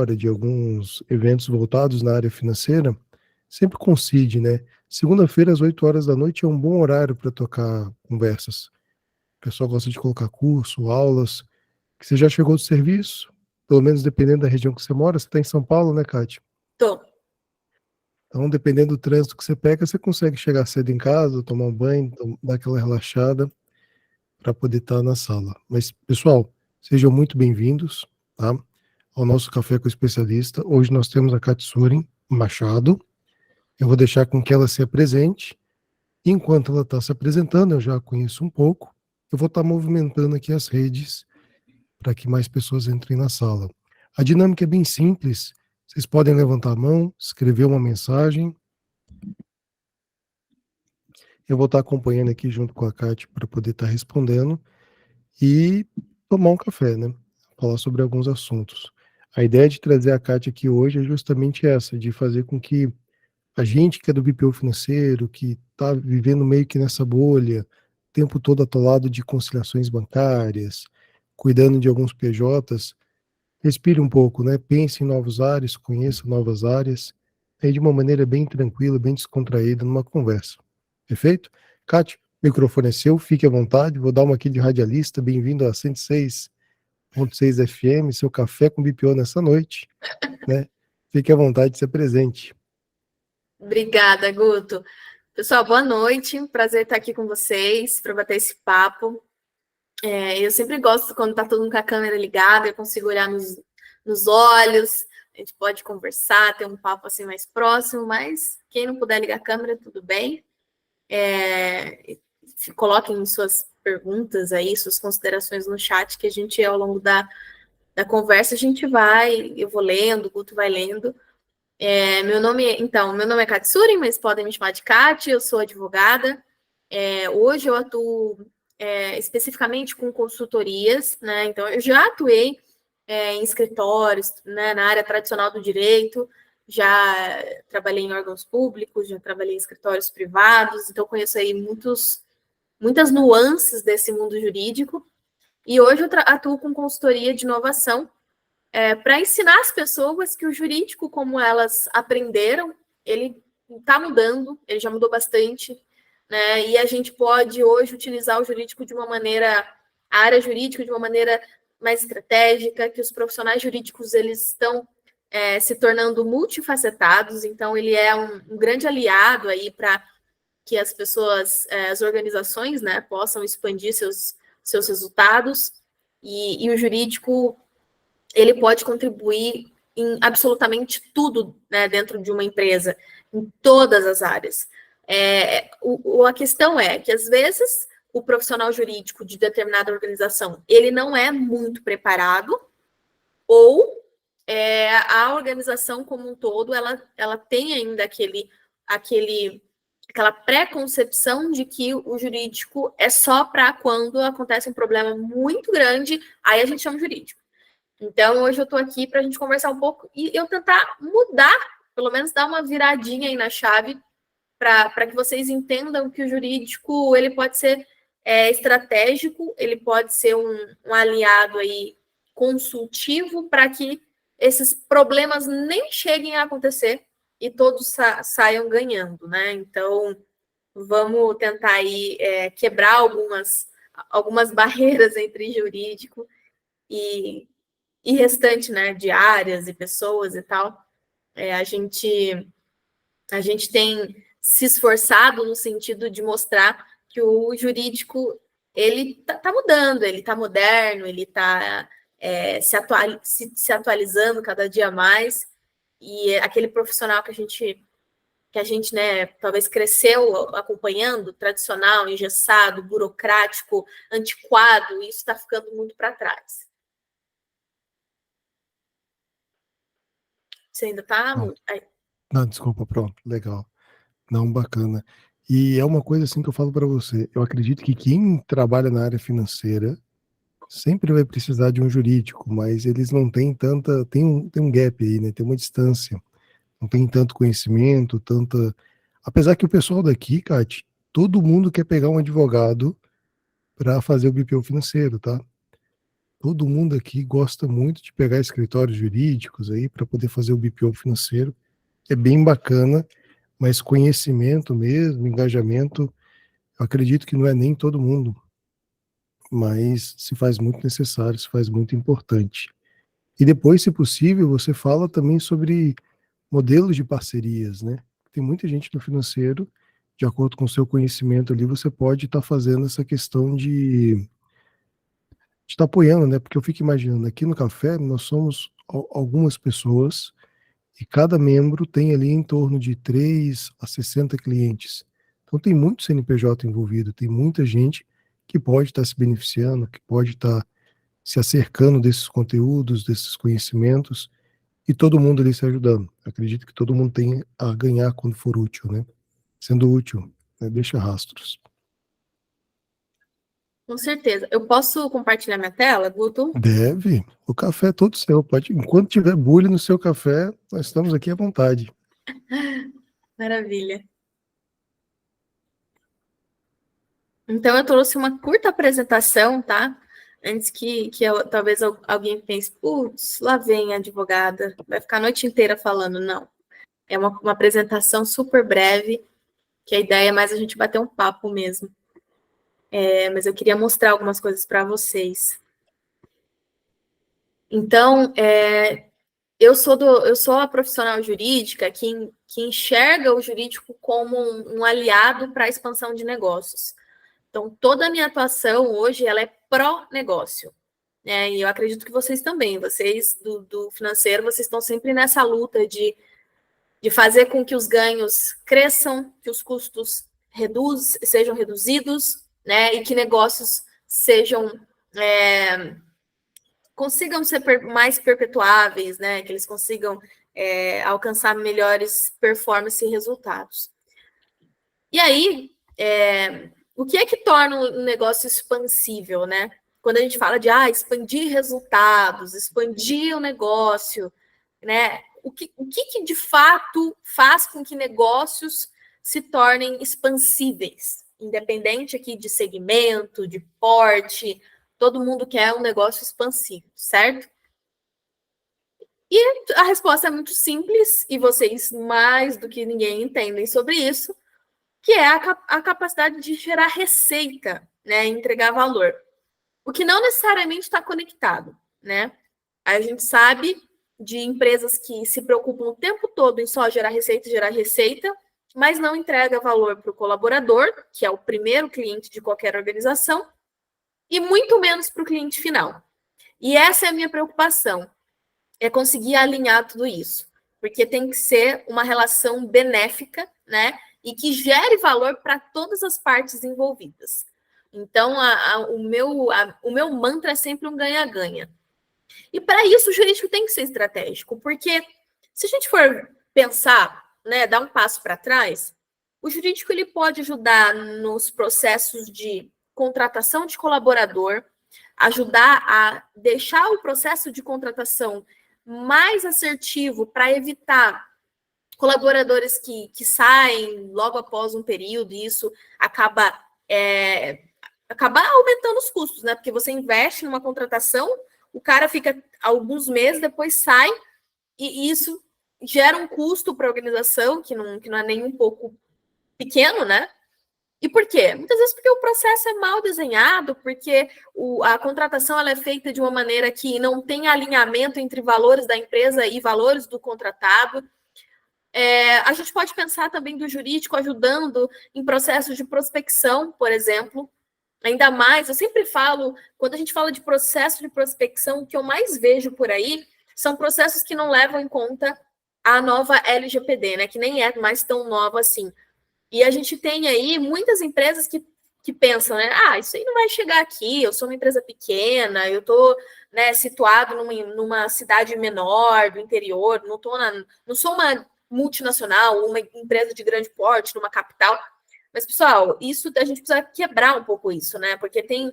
fora, de alguns eventos voltados na área financeira, sempre coincide, né? Segunda-feira, às 8 horas da noite, é um bom horário para tocar conversas. O pessoal gosta de colocar curso, aulas. Que você já chegou do serviço, pelo menos dependendo da região que você mora, você está em São Paulo, né, Kátia? Tô. Então, dependendo do trânsito que você pega, você consegue chegar cedo em casa, tomar um banho, dar aquela relaxada para poder estar na sala. Mas, pessoal, sejam muito bem-vindos, tá? Ao nosso Café com o Especialista. Hoje nós temos a Katsurin Machado. Eu vou deixar com que ela se apresente. Enquanto ela está se apresentando, eu já a conheço um pouco. Eu vou estar movimentando aqui as redes para que mais pessoas entrem na sala. A dinâmica é bem simples. Vocês podem levantar a mão, escrever uma mensagem. Eu vou estar acompanhando aqui junto com a Kátia para poder estar respondendo e tomar um café, né? Falar sobre alguns assuntos. A ideia de trazer a Kátia aqui hoje é justamente essa, de fazer com que a gente que é do BPO financeiro, que está vivendo meio que nessa bolha, o tempo todo atolado de conciliações bancárias, cuidando de alguns PJs, respire um pouco, né? Pense em novos áreas, conheça novas áreas, aí de uma maneira bem tranquila, bem descontraída, numa conversa. Perfeito? Kátia, o microfone é seu, fique à vontade, vou dar uma aqui de radialista, bem-vindo a 106.6 FM, seu café com BPO nessa noite, né? Fique à vontade de ser presente. Obrigada, Guto. Pessoal, boa noite. Prazer estar aqui com vocês para bater esse papo. Eu sempre gosto quando está todo mundo com a câmera ligada, eu consigo olhar nos olhos, a gente pode conversar, ter um papo assim mais próximo, mas quem não puder ligar a câmera, tudo bem. Coloquem suas perguntas aí, suas considerações no chat, que a gente, ao longo da conversa, eu vou lendo, o Guto vai lendo. Meu nome é Katsurin, mas podem me chamar de Kati, eu sou advogada. Hoje eu atuo especificamente com consultorias, né? Então, eu já atuei em escritórios, né, na área tradicional do direito, já trabalhei em órgãos públicos, já trabalhei em escritórios privados, então conheço aí muitas nuances desse mundo jurídico. E hoje eu atuo com consultoria de inovação, para ensinar as pessoas que o jurídico, como elas aprenderam, ele está mudando, ele já mudou bastante, né? E a gente pode hoje utilizar o jurídico de uma maneira, a área jurídica de uma maneira mais estratégica, que os profissionais jurídicos eles estão se tornando multifacetados, então ele é um grande aliado aí para que as pessoas, as organizações, né, possam expandir seus resultados, e o jurídico ele pode contribuir em absolutamente tudo, né, dentro de uma empresa, em todas as áreas. A questão é que, às vezes, o profissional jurídico de determinada organização, ele não é muito preparado, ou a organização como um todo, ela tem ainda aquela preconcepção de que o jurídico é só para quando acontece um problema muito grande, aí a gente chama jurídico. Então, hoje eu estou aqui para a gente conversar um pouco e eu tentar mudar, pelo menos dar uma viradinha aí na chave, para que vocês entendam que o jurídico ele pode ser estratégico, ele pode ser um aliado aí consultivo para que esses problemas nem cheguem a acontecer e todos saiam ganhando, né? Então, vamos tentar aí quebrar algumas barreiras entre jurídico e restante, né, de áreas e pessoas e tal. A gente tem se esforçado no sentido de mostrar que o jurídico ele tá mudando, ele tá moderno, ele tá se atualizando cada dia mais, e aquele profissional que a gente, né, talvez cresceu acompanhando, tradicional, engessado, burocrático, antiquado, isso está ficando muito para trás. Você ainda está... Não, desculpa, pronto, legal. Não, bacana. E é uma coisa assim que eu falo para você. Eu acredito que quem trabalha na área financeira sempre vai precisar de um jurídico, mas eles não têm tanta. Tem um gap aí, né? Tem uma distância. Não tem tanto conhecimento, tanta. Apesar que o pessoal daqui, Kate, todo mundo quer pegar um advogado para fazer o BPO financeiro, tá? todo mundo aqui gosta muito de pegar escritórios jurídicos aí para poder fazer o BPO financeiro. É bem bacana, mas conhecimento mesmo, engajamento, eu acredito que não é nem todo mundo, mas se faz muito necessário, se faz muito importante. E depois, se possível, você fala também sobre modelos de parcerias, né? Tem muita gente no financeiro, de acordo com o seu conhecimento ali, você pode estar fazendo essa questão de estar apoiando, né? Porque eu fico imaginando, aqui no café nós somos algumas pessoas e cada membro tem ali em torno de 3 a 60 clientes. Então tem muito CNPJ envolvido, tem muita gente que pode estar se beneficiando, que pode estar se acercando desses conteúdos, desses conhecimentos, e todo mundo ali se ajudando. Acredito que todo mundo tem a ganhar quando for útil, né? Sendo útil, né? Deixa rastros. Com certeza. Eu posso compartilhar minha tela, Guto? Deve. O café é todo seu. Pode, enquanto tiver bullying no seu café, nós estamos aqui à vontade. Maravilha. Então, eu trouxe uma curta apresentação, tá? Antes talvez alguém pense, putz, lá vem a advogada, vai ficar a noite inteira falando. Não. É uma apresentação super breve, que a ideia é mais a gente bater um papo mesmo. Mas eu queria mostrar algumas coisas para vocês. Então, eu sou a profissional jurídica que enxerga o jurídico como um aliado para a expansão de negócios. Então, toda a minha atuação hoje ela é pró-negócio. Né? E eu acredito que vocês também, vocês do financeiro, vocês estão sempre nessa luta de fazer com que os ganhos cresçam, que os custos sejam reduzidos, né? E que negócios consigam ser mais perpetuáveis, né? Que eles consigam alcançar melhores performances e resultados. E aí, o que é que torna um negócio expansível, né? Quando a gente fala de expandir resultados, expandir o negócio, né? O que de fato faz com que negócios se tornem expansíveis, independente aqui de segmento, de porte, todo mundo quer um negócio expansivo, certo? E a resposta é muito simples, e vocês mais do que ninguém entendem sobre isso, que é a capacidade de gerar receita, né, entregar valor. O que não necessariamente está conectado, né? A gente sabe de empresas que se preocupam o tempo todo em só gerar receita, mas não entrega valor para o colaborador, que é o primeiro cliente de qualquer organização, e muito menos para o cliente final. E essa é a minha preocupação, é conseguir alinhar tudo isso, porque tem que ser uma relação benéfica, né? E que gere valor para todas as partes envolvidas. Então, o meu mantra é sempre um ganha-ganha. E para isso, o jurídico tem que ser estratégico, porque se a gente for pensar, né, dar um passo para trás, o jurídico ele pode ajudar nos processos de contratação de colaborador, ajudar a deixar o processo de contratação mais assertivo para evitar colaboradores que saem logo após um período, e isso acaba aumentando os custos, né? Porque você investe numa contratação, o cara fica alguns meses, depois sai, e isso gera um custo para a organização que não é nem um pouco pequeno, né? E por quê? Muitas vezes porque o processo é mal desenhado, porque a contratação ela é feita de uma maneira que não tem alinhamento entre valores da empresa e valores do contratado. A gente pode pensar também do jurídico ajudando em processos de prospecção, por exemplo. Ainda mais, eu sempre falo, quando a gente fala de processo de prospecção, o que eu mais vejo por aí são processos que não levam em conta a nova LGPD, né? Que nem é mais tão nova assim. E a gente tem aí muitas empresas que pensam, né? Isso aí não vai chegar aqui, eu sou uma empresa pequena, eu estou, né, situado numa cidade menor, do interior, não sou uma multinacional, uma empresa de grande porte, numa capital. Mas, pessoal, isso a gente precisa quebrar um pouco isso, né? Porque tem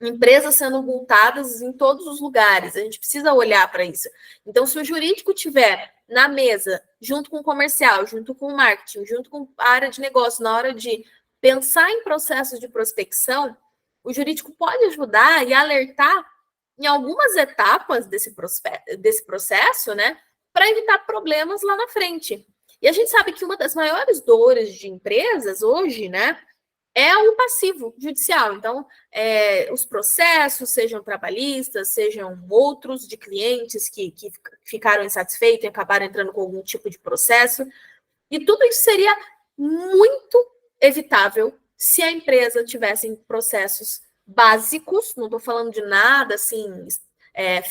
empresas sendo multadas em todos os lugares. A gente precisa olhar para isso. Então, se o jurídico tiver na mesa, junto com o comercial, junto com o marketing, junto com a área de negócio, na hora de pensar em processos de prospecção, o jurídico pode ajudar e alertar em algumas etapas desse processo, né, para evitar problemas lá na frente. E a gente sabe que uma das maiores dores de empresas hoje, né, é o passivo judicial. Então, os processos, sejam trabalhistas, sejam outros de clientes que ficaram insatisfeitos e acabaram entrando com algum tipo de processo. E tudo isso seria muito evitável se a empresa tivesse processos básicos, não estou falando de nada assim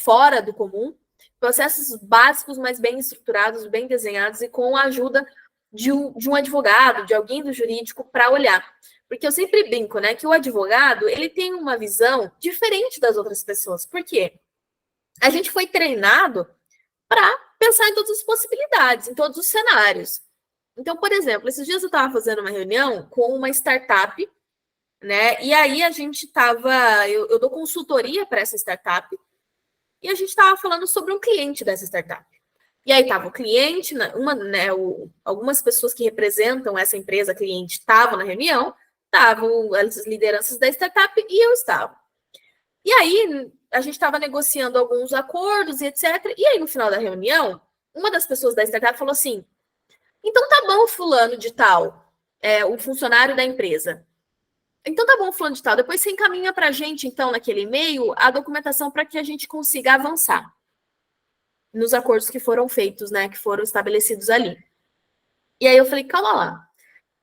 fora do comum, processos básicos, mas bem estruturados, bem desenhados e com a ajuda de um advogado, de alguém do jurídico para olhar. Porque eu sempre brinco, né, que o advogado, ele tem uma visão diferente das outras pessoas. Por quê? A gente foi treinado para pensar em todas as possibilidades, em todos os cenários. Então, por exemplo, esses dias eu estava fazendo uma reunião com uma startup, né? E aí a gente estava, eu dou consultoria para essa startup, e a gente estava falando sobre um cliente dessa startup. E aí estava o cliente, algumas pessoas que representam essa empresa cliente estavam na reunião, estavam as lideranças da startup e eu estava. E aí a gente estava negociando alguns acordos e etc. E aí no final da reunião, uma das pessoas da startup falou assim: então tá bom, fulano de tal, o funcionário da empresa. Então tá bom, fulano de tal, depois você encaminha para a gente, então, naquele e-mail, a documentação para que a gente consiga avançar nos acordos que foram feitos, né, que foram estabelecidos ali. E aí eu falei, calma lá,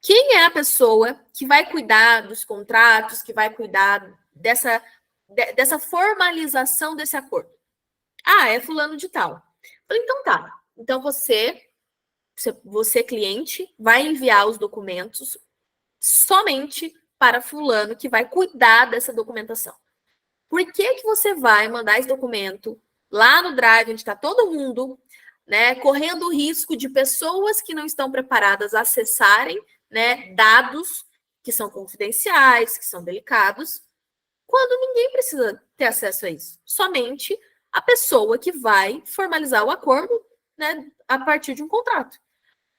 quem é a pessoa que vai cuidar dos contratos, que vai cuidar dessa formalização desse acordo? Ah, é fulano de tal. Eu falei, então tá, então você cliente, vai enviar os documentos somente para fulano que vai cuidar dessa documentação. Por que você vai mandar esse documento lá no Drive, onde está todo mundo, né, correndo o risco de pessoas que não estão preparadas acessarem, né, dados que são confidenciais, que são delicados, quando ninguém precisa ter acesso a isso? Somente a pessoa que vai formalizar o acordo, né, a partir de um contrato.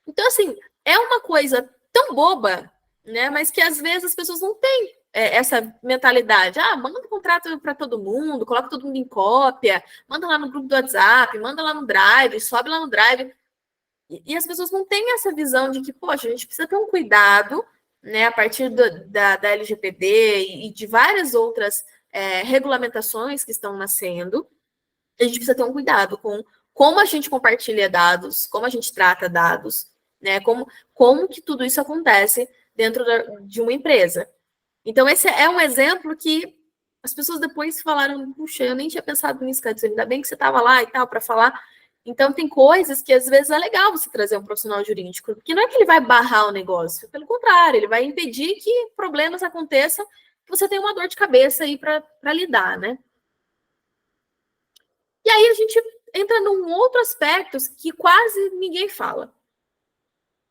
Então, assim, é uma coisa tão boba, né? Mas que às vezes as pessoas não têm essa mentalidade. Ah, manda um contrato para todo mundo, coloca todo mundo em cópia, manda lá no grupo do WhatsApp, manda lá no Drive, sobe lá no Drive. E as pessoas não têm essa visão de que, poxa, a gente precisa ter um cuidado, né? A partir da LGPD e de várias outras regulamentações que estão nascendo, a gente precisa ter um cuidado com como a gente compartilha dados, como a gente trata dados, né? Como que tudo isso acontece dentro de uma empresa. Então, esse é um exemplo que as pessoas depois falaram, puxa, eu nem tinha pensado nisso, Cadê? Ainda bem que você estava lá e tal, para falar. Então, tem coisas que às vezes é legal você trazer um profissional jurídico, porque não é que ele vai barrar o negócio, pelo contrário, ele vai impedir que problemas aconteçam, que você tenha uma dor de cabeça aí para lidar, né? E aí a gente entra num outro aspecto que quase ninguém fala.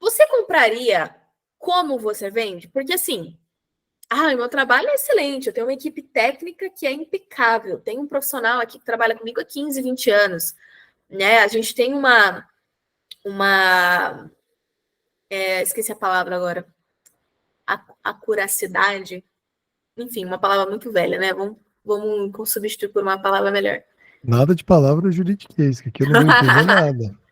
Você compraria como você vende? Porque assim, o meu trabalho é excelente, eu tenho uma equipe técnica que é impecável, tem um profissional aqui que trabalha comigo há 15, 20 anos, né? A gente tem esqueci a palavra agora, acuracidade, enfim, uma palavra muito velha, né? Vamos substituir por uma palavra melhor. Nada de palavra juridiquês, que aqui eu não vou entender nada.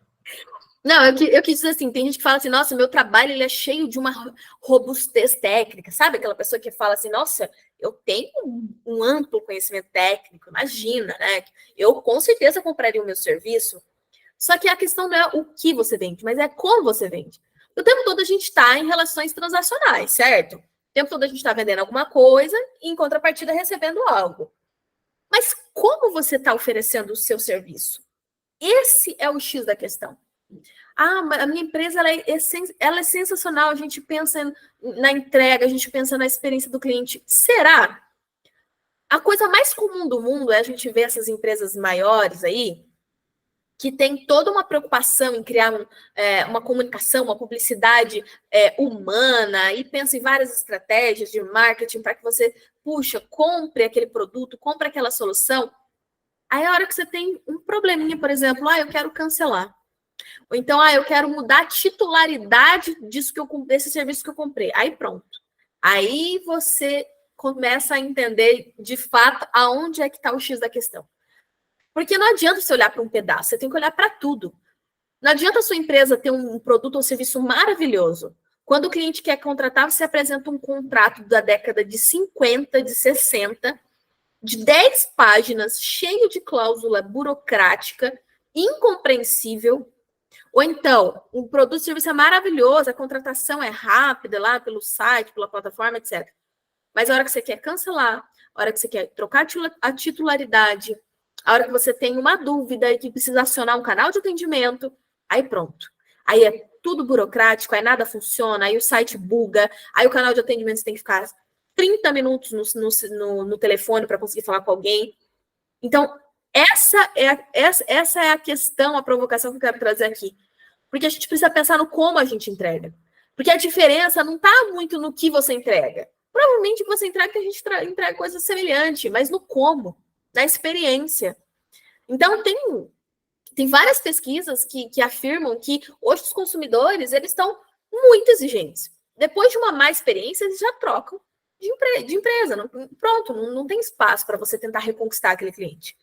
Não, eu quis dizer assim, tem gente que fala assim, nossa, meu trabalho ele é cheio de uma robustez técnica, sabe? Aquela pessoa que fala assim, nossa, eu tenho um amplo conhecimento técnico, imagina, né? Eu com certeza compraria o meu serviço. Só que a questão não é o que você vende, mas é como você vende. O tempo todo a gente está em relações transacionais, certo? O tempo todo a gente está vendendo alguma coisa e em contrapartida recebendo algo. Mas como você está oferecendo o seu serviço? Esse é o X da questão. A minha empresa ela é sensacional, a gente pensa na entrega, a gente pensa na experiência do cliente. Será? A coisa mais comum do mundo é a gente ver essas empresas maiores aí, que tem toda uma preocupação em criar uma comunicação, uma publicidade humana, e pensa em várias estratégias de marketing para que você, compre aquele produto, compre aquela solução. Aí a hora que você tem um probleminha, por exemplo, eu quero cancelar. Ou então, eu quero mudar a titularidade desse serviço que eu comprei. Aí pronto. Aí você começa a entender, de fato, aonde é que está o X da questão. Porque não adianta você olhar para um pedaço, você tem que olhar para tudo. Não adianta a sua empresa ter um produto ou serviço maravilhoso. Quando o cliente quer contratar, você apresenta um contrato da década de 50, de 60, de 10 páginas, cheio de cláusula burocrática, incompreensível. Ou então, um produto ou serviço é maravilhoso, a contratação é rápida lá pelo site, pela plataforma, etc. Mas a hora que você quer cancelar, a hora que você quer trocar a titularidade, a hora que você tem uma dúvida e que precisa acionar um canal de atendimento, aí pronto. Aí é tudo burocrático, aí nada funciona, aí o site buga, aí o canal de atendimento você tem que ficar 30 minutos no telefone para conseguir falar com alguém. Então, essa é a questão, a provocação que eu quero trazer aqui. Porque a gente precisa pensar no como a gente entrega. Porque a diferença não está muito no que você entrega. Provavelmente você entrega que a gente entrega coisa semelhante, mas no como, na experiência. Então, tem várias pesquisas que afirmam que hoje os consumidores eles estão muito exigentes. Depois de uma má experiência, eles já trocam de empresa. Pronto, não tem espaço para você tentar reconquistar aquele cliente.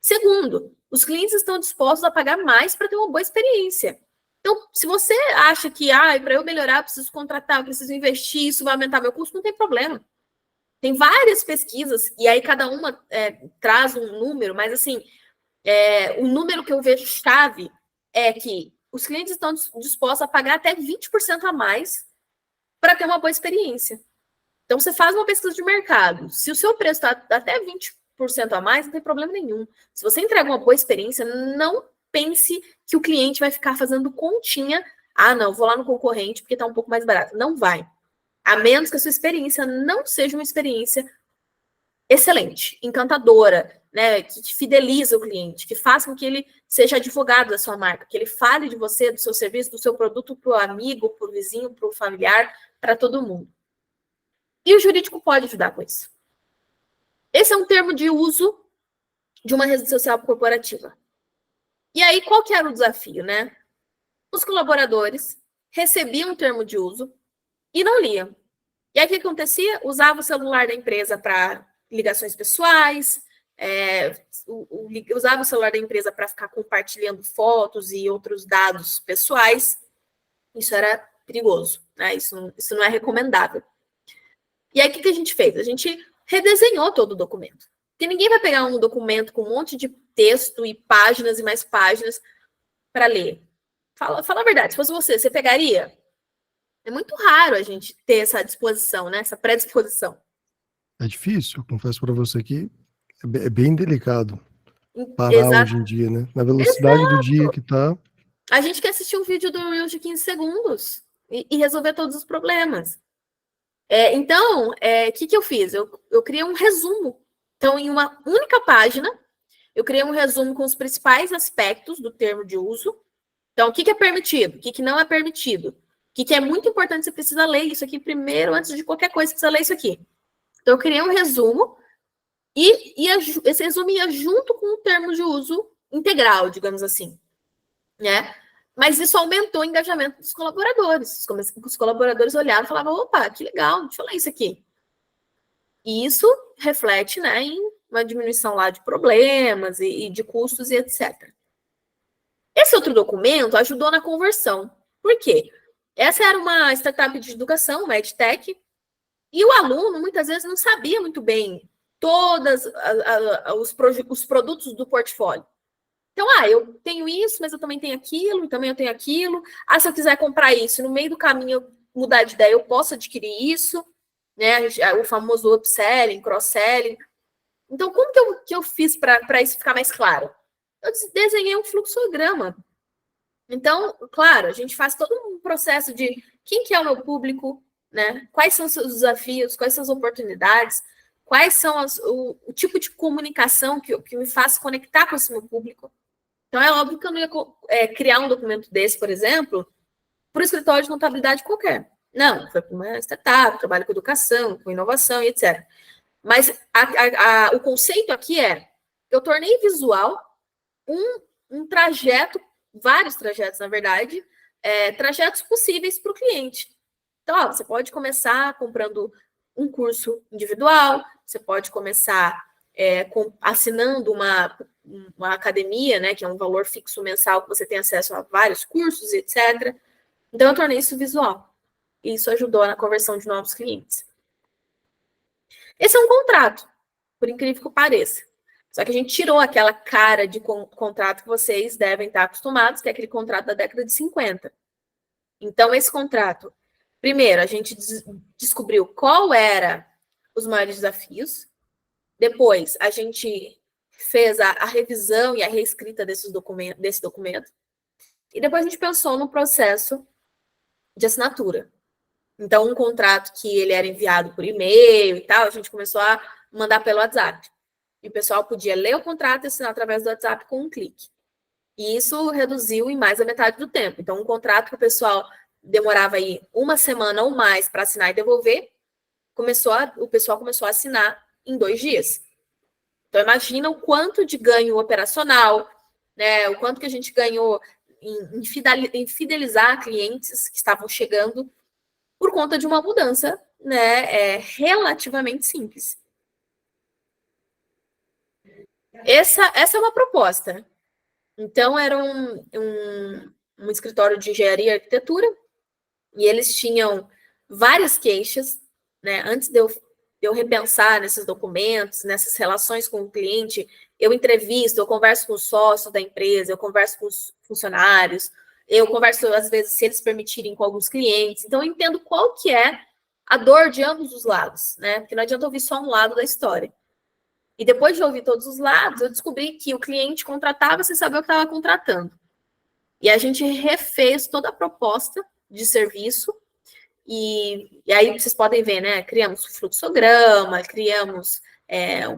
Segundo, os clientes estão dispostos a pagar mais para ter uma boa experiência. Então, se você acha que para eu melhorar, eu preciso contratar, eu preciso investir, isso vai aumentar meu custo, não tem problema. Tem várias pesquisas, e aí cada uma traz um número, mas assim, o número que eu vejo chave é que os clientes estão dispostos a pagar até 20% a mais para ter uma boa experiência. Então, você faz uma pesquisa de mercado. Se o seu preço está até 20% a mais, não tem problema nenhum. Se você entrega uma boa experiência, não pense que o cliente vai ficar fazendo continha. Não, vou lá no concorrente porque está um pouco mais barato. Não vai. A menos que a sua experiência não seja uma experiência excelente, encantadora, né, que fideliza o cliente, que faça com que ele seja advogado da sua marca, que ele fale de você, do seu serviço, do seu produto para o amigo, para o vizinho, para o familiar, para todo mundo. E o jurídico pode ajudar com isso. Esse é um termo de uso de uma rede social corporativa. E aí, qual que era o desafio, né? Os colaboradores recebiam um termo de uso e não liam. E aí, o que acontecia? Usava o celular da empresa para ligações pessoais, usava o celular da empresa para ficar compartilhando fotos e outros dados pessoais. Isso era perigoso, né? Isso não é recomendável. E aí, o que a gente fez? A gente redesenhou todo o documento. Porque ninguém vai pegar um documento com um monte de texto e páginas e mais páginas para ler. Fala a verdade, se fosse você pegaria? É muito raro a gente ter essa disposição, né? Essa predisposição. É difícil, confesso para você que é bem delicado parar hoje em dia, né? Na velocidade do dia que tá. A gente quer assistir um vídeo do Reels de 15 segundos e resolver todos os problemas. Então, o que eu fiz? Eu criei um resumo. Então, em uma única página, eu criei um resumo com os principais aspectos do termo de uso. Então, o que é permitido? O que não é permitido? O que é muito importante, você precisa ler isso aqui primeiro, antes de qualquer coisa, você precisa ler isso aqui. Então, eu criei um resumo e esse resumo ia junto com o termo de uso integral, digamos assim, né? Mas isso aumentou o engajamento dos colaboradores. Os colaboradores olharam e falavam, opa, que legal, deixa eu ler isso aqui. E isso reflete, né, em uma diminuição lá de problemas e de custos e etc. Esse outro documento ajudou na conversão. Por quê? Essa era uma startup de educação, uma edtech, e o aluno, muitas vezes, não sabia muito bem todos os produtos do portfólio. Então, eu tenho isso, mas eu também tenho aquilo, e também eu tenho aquilo. Se eu quiser comprar isso, no meio do caminho eu mudar de ideia, eu posso adquirir isso, né? O famoso upselling, cross-selling. Então, como que eu fiz para isso ficar mais claro? Eu desenhei um fluxograma. Então, claro, a gente faz todo um processo de quem que é o meu público, né? Quais são os seus desafios, quais são as oportunidades, quais são o tipo de comunicação que me faz conectar com esse meu público. Então, é óbvio que eu não ia criar um documento desse, por exemplo, para o escritório de contabilidade qualquer. Não, foi para uma startup, trabalho com educação, com inovação e etc. Mas o conceito aqui eu tornei visual um trajeto, vários trajetos, na verdade, trajetos possíveis para o cliente. Então, você pode começar comprando um curso individual, você pode começar assinando uma academia, né, que é um valor fixo mensal que você tem acesso a vários cursos, etc. Então, eu tornei isso visual. E isso ajudou na conversão de novos clientes. Esse é um contrato, por incrível que pareça. Só que a gente tirou aquela cara de contrato que vocês devem estar acostumados, que é aquele contrato da década de 50. Então, esse contrato, primeiro, a gente descobriu qual era os maiores desafios. Depois, a gente fez a revisão e a reescrita desse documento. E depois a gente pensou no processo de assinatura. Então, um contrato que ele era enviado por e-mail e tal, a gente começou a mandar pelo WhatsApp. E o pessoal podia ler o contrato e assinar através do WhatsApp com um clique. E isso reduziu em mais da metade do tempo. Então, um contrato que o pessoal demorava aí uma semana ou mais para assinar e devolver, o pessoal começou a assinar em 2 dias. Então, imagina o quanto de ganho operacional, né? O quanto que a gente ganhou em fidelizar clientes que estavam chegando por conta de uma mudança, né, relativamente simples. Essa é uma proposta. Então, era um escritório de engenharia e arquitetura, e eles tinham várias queixas, né? Antes de eu repensar nesses documentos, nessas relações com o cliente, eu entrevisto, eu converso com os sócios da empresa, eu converso com os funcionários, eu converso, às vezes, se eles permitirem, com alguns clientes. Então, eu entendo qual que é a dor de ambos os lados, né? Porque não adianta ouvir só um lado da história. E depois de ouvir todos os lados, eu descobri que o cliente contratava sem saber o que estava contratando. E a gente refez toda a proposta de serviço. E aí vocês podem ver, né? Criamos fluxograma, criamos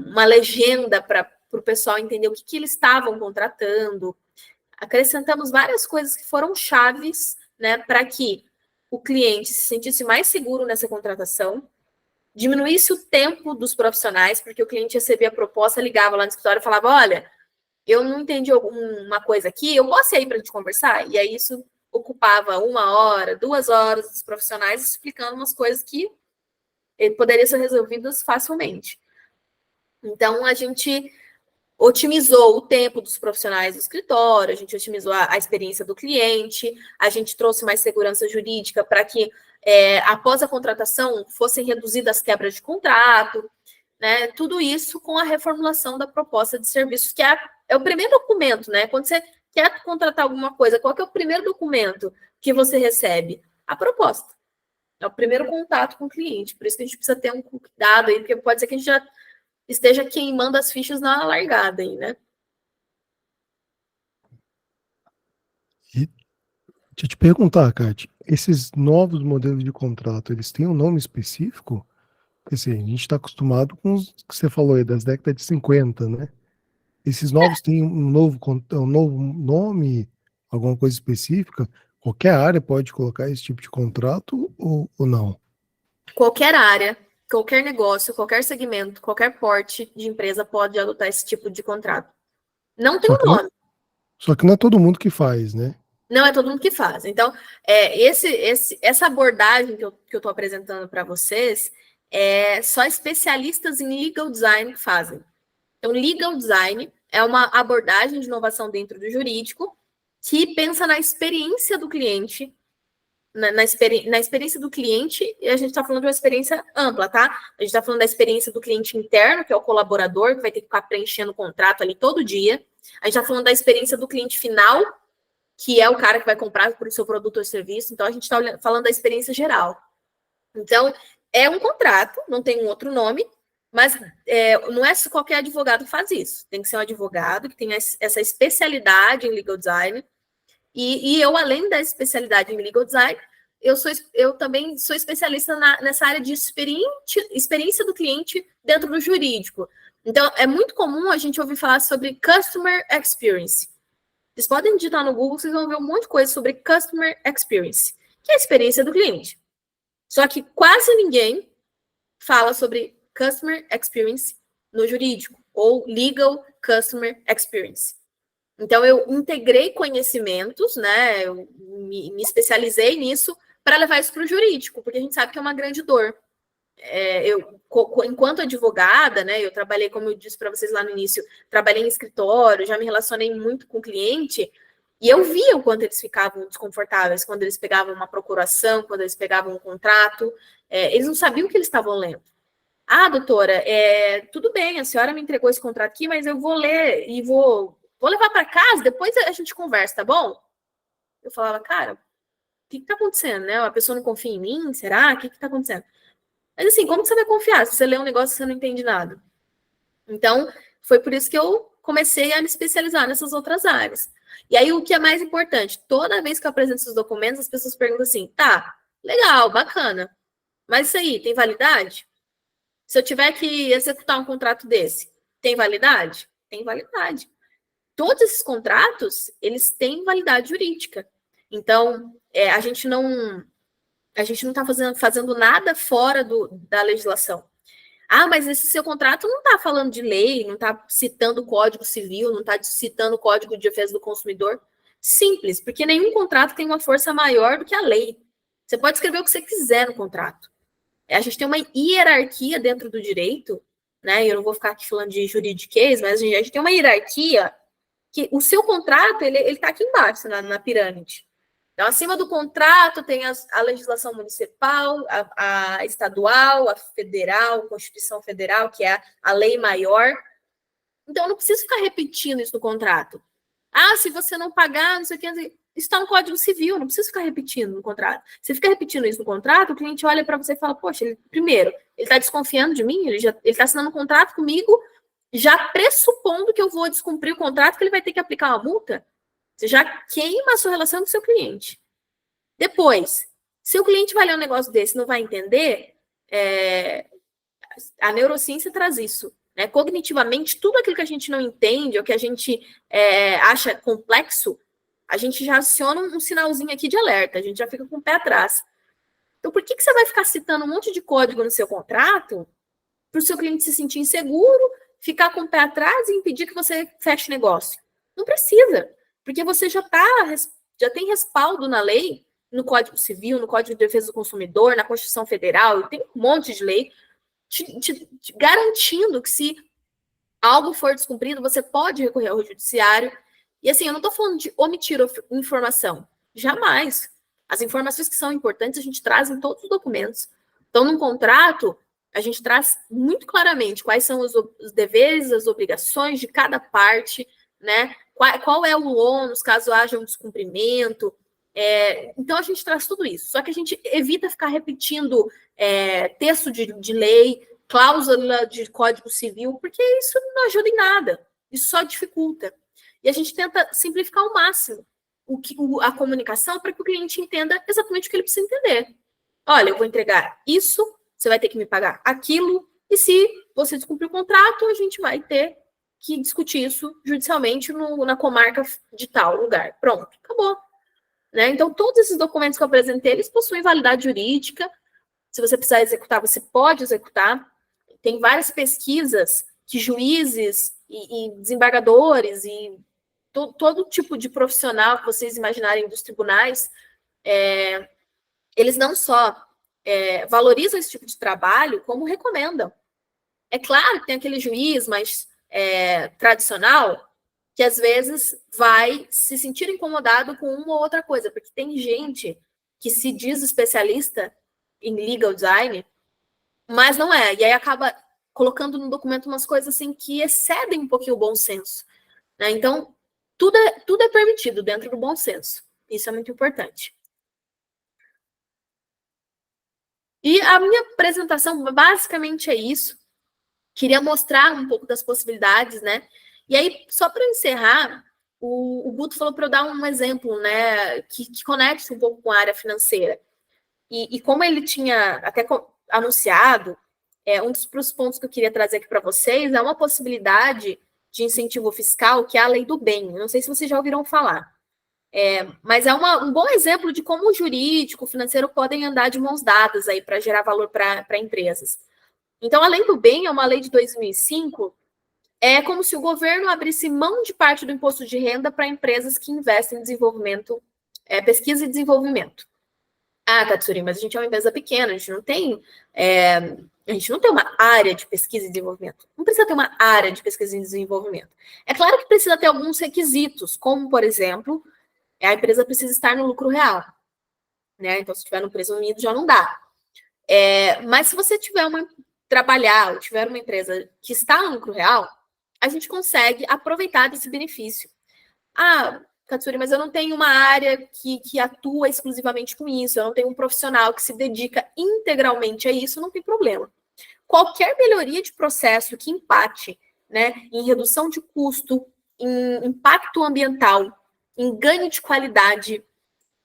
uma legenda para o pessoal entender o que eles estavam contratando. Acrescentamos várias coisas que foram chaves, né, para que o cliente se sentisse mais seguro nessa contratação, diminuísse o tempo dos profissionais, porque o cliente recebia a proposta, ligava lá no escritório e falava: olha, eu não entendi alguma coisa aqui, eu posso ir aí para a gente conversar? E aí isso ocupava 1 hora, 2 horas dos profissionais explicando umas coisas que poderiam ser resolvidas facilmente. Então, a gente otimizou o tempo dos profissionais do escritório, a gente otimizou a experiência do cliente, a gente trouxe mais segurança jurídica para que, após a contratação, fossem reduzidas as quebras de contrato, né? Tudo isso com a reformulação da proposta de serviços, que é o primeiro documento, né? Quando você quer contratar alguma coisa, qual que é o primeiro documento que você recebe? A proposta. É o primeiro contato com o cliente. Por isso que a gente precisa ter um cuidado aí, porque pode ser que a gente já esteja queimando as fichas na largada aí, né? E deixa eu te perguntar, Kate, esses novos modelos de contrato, eles têm um nome específico? Porque assim, a gente está acostumado com os que você falou aí, das décadas de 50, né? Esses novos têm um novo nome, alguma coisa específica? Qualquer área pode colocar esse tipo de contrato ou não? Qualquer área, qualquer negócio, qualquer segmento, qualquer porte de empresa pode adotar esse tipo de contrato. Não tem Só um que não, nome. só que não é todo mundo que faz, né? Não é todo mundo que faz. Então, essa abordagem que eu estou apresentando para vocês é só especialistas em legal design que fazem. Então, legal design é uma abordagem de inovação dentro do jurídico que pensa na experiência do cliente, na experiência do cliente, e a gente está falando de uma experiência ampla, tá? A gente está falando da experiência do cliente interno, que é o colaborador, que vai ter que ficar preenchendo o contrato ali todo dia. A gente está falando da experiência do cliente final, que é o cara que vai comprar por seu produto ou serviço. Então, a gente está falando da experiência geral. Então, é um contrato, não tem um outro nome, mas não é qualquer advogado que faz isso. Tem que ser um advogado que tenha essa especialidade em legal design. E eu, além da especialidade em legal design, eu também sou especialista nessa área de experiência do cliente dentro do jurídico. Então, é muito comum a gente ouvir falar sobre Customer Experience. Vocês podem digitar no Google, vocês vão ver um monte de coisa sobre Customer Experience, que é a experiência do cliente. Só que quase ninguém fala sobre Customer Experience no jurídico, ou Legal Customer Experience. Então, eu integrei conhecimentos, né? Eu me especializei nisso para levar isso para o jurídico, porque a gente sabe que é uma grande dor. enquanto advogada, né, eu trabalhei, como eu disse para vocês lá no início, trabalhei em escritório, já me relacionei muito com o cliente, e eu via o quanto eles ficavam desconfortáveis quando eles pegavam uma procuração, quando eles pegavam um contrato, eles não sabiam o que eles estavam lendo. Ah, doutora, tudo bem, a senhora me entregou esse contrato aqui, mas eu vou ler e vou levar para casa, depois a gente conversa, tá bom? Eu falava, cara, o que está acontecendo, né? A pessoa não confia em mim, será? O que está acontecendo? Mas assim, como que você vai confiar se você lê um negócio e você não entende nada? Então, foi por isso que eu comecei a me especializar nessas outras áreas. E aí, o que é mais importante, toda vez que eu apresento esses documentos, as pessoas perguntam assim, tá, legal, bacana, mas isso aí, tem validade? Se eu tiver que executar um contrato desse, tem validade? Tem validade. Todos esses contratos, eles têm validade jurídica. Então, a gente não está fazendo nada fora da legislação. Ah, mas esse seu contrato não está falando de lei, não está citando o Código Civil, não está citando o Código de Defesa do Consumidor. Simples, porque nenhum contrato tem uma força maior do que a lei. Você pode escrever o que você quiser no contrato. A gente tem uma hierarquia dentro do direito, né? Eu não vou ficar aqui falando de juridiquês, mas a gente tem uma hierarquia que o seu contrato, ele está aqui embaixo, na pirâmide. Então, acima do contrato tem a legislação municipal, a estadual, a federal, a Constituição Federal, que é a lei maior. Então, eu não preciso ficar repetindo isso no contrato. Ah, se você não pagar, não sei o que, isso está no Código Civil, não preciso ficar repetindo no contrato. Você fica repetindo isso no contrato, o cliente olha para você e fala, poxa, primeiro, ele está desconfiando de mim, ele está assinando um contrato comigo, já pressupondo que eu vou descumprir o contrato, que ele vai ter que aplicar uma multa. Você já queima a sua relação com o seu cliente. Depois, se o cliente vai ler um negócio desse e não vai entender, a neurociência traz isso. Né? Cognitivamente, tudo aquilo que a gente não entende, ou que a gente acha complexo, a gente já aciona um sinalzinho aqui de alerta, a gente já fica com o pé atrás. Então, por que você vai ficar citando um monte de código no seu contrato para o seu cliente se sentir inseguro, ficar com o pé atrás e impedir que você feche negócio? Não precisa, porque você já tem respaldo na lei, no Código Civil, no Código de Defesa do Consumidor, na Constituição Federal, tem um monte de lei te garantindo que se algo for descumprido, você pode recorrer ao judiciário. E assim, eu não estou falando de omitir informação. Jamais. As informações que são importantes a gente traz em todos os documentos. Então, num contrato, a gente traz muito claramente quais são os deveres, as obrigações de cada parte, né? Qual é o ônus caso haja um descumprimento. Então, a gente traz tudo isso. Só que a gente evita ficar repetindo texto de lei, cláusula de Código Civil, porque isso não ajuda em nada. Isso só dificulta. E a gente tenta simplificar ao máximo a comunicação para que o cliente entenda exatamente o que ele precisa entender. Olha, eu vou entregar isso, você vai ter que me pagar aquilo, e se você descumprir o contrato, a gente vai ter que discutir isso judicialmente na comarca de tal lugar. Pronto, acabou. Né? Então, todos esses documentos que eu apresentei, eles possuem validade jurídica. Se você precisar executar, você pode executar. Tem várias pesquisas que juízes e desembargadores e todo tipo de profissional que vocês imaginarem dos tribunais, eles não só valorizam esse tipo de trabalho, como recomendam. É claro que tem aquele juiz mais tradicional que às vezes vai se sentir incomodado com uma ou outra coisa, porque tem gente que se diz especialista em legal design, mas não é, e aí acaba colocando no documento umas coisas assim que excedem um pouquinho o bom senso. Né? Então, tudo é permitido dentro do bom senso. Isso é muito importante. E a minha apresentação basicamente é isso. Queria mostrar um pouco das possibilidades, né? E aí, só para encerrar, o Guto falou para eu dar um exemplo, né, que conecta um pouco com a área financeira. E como ele tinha até anunciado, um dos pontos que eu queria trazer aqui para vocês é uma possibilidade de incentivo fiscal, que é a lei do bem. Não sei se vocês já ouviram falar. Mas é um bom exemplo de como o jurídico, o financeiro podem andar de mãos dadas aí para gerar valor para empresas. Então, a lei do bem é uma lei de 2005, é como se o governo abrisse mão de parte do imposto de renda para empresas que investem em desenvolvimento, pesquisa e desenvolvimento. Ah, Katsuri, mas a gente é uma empresa pequena, a gente não tem uma área de pesquisa e desenvolvimento. Não precisa ter uma área de pesquisa e desenvolvimento. É claro que precisa ter alguns requisitos, como, por exemplo, a empresa precisa estar no lucro real. Né? Então, se tiver no presumido, já não dá. Mas se você tiver trabalhar ou tiver uma empresa que está no lucro real, a gente consegue aproveitar desse benefício. Ah, Katsuri, mas eu não tenho uma área que atua exclusivamente com isso, eu não tenho um profissional que se dedica integralmente a isso, não tem problema. Qualquer melhoria de processo que impacte, né, em redução de custo, em impacto ambiental, em ganho de qualidade,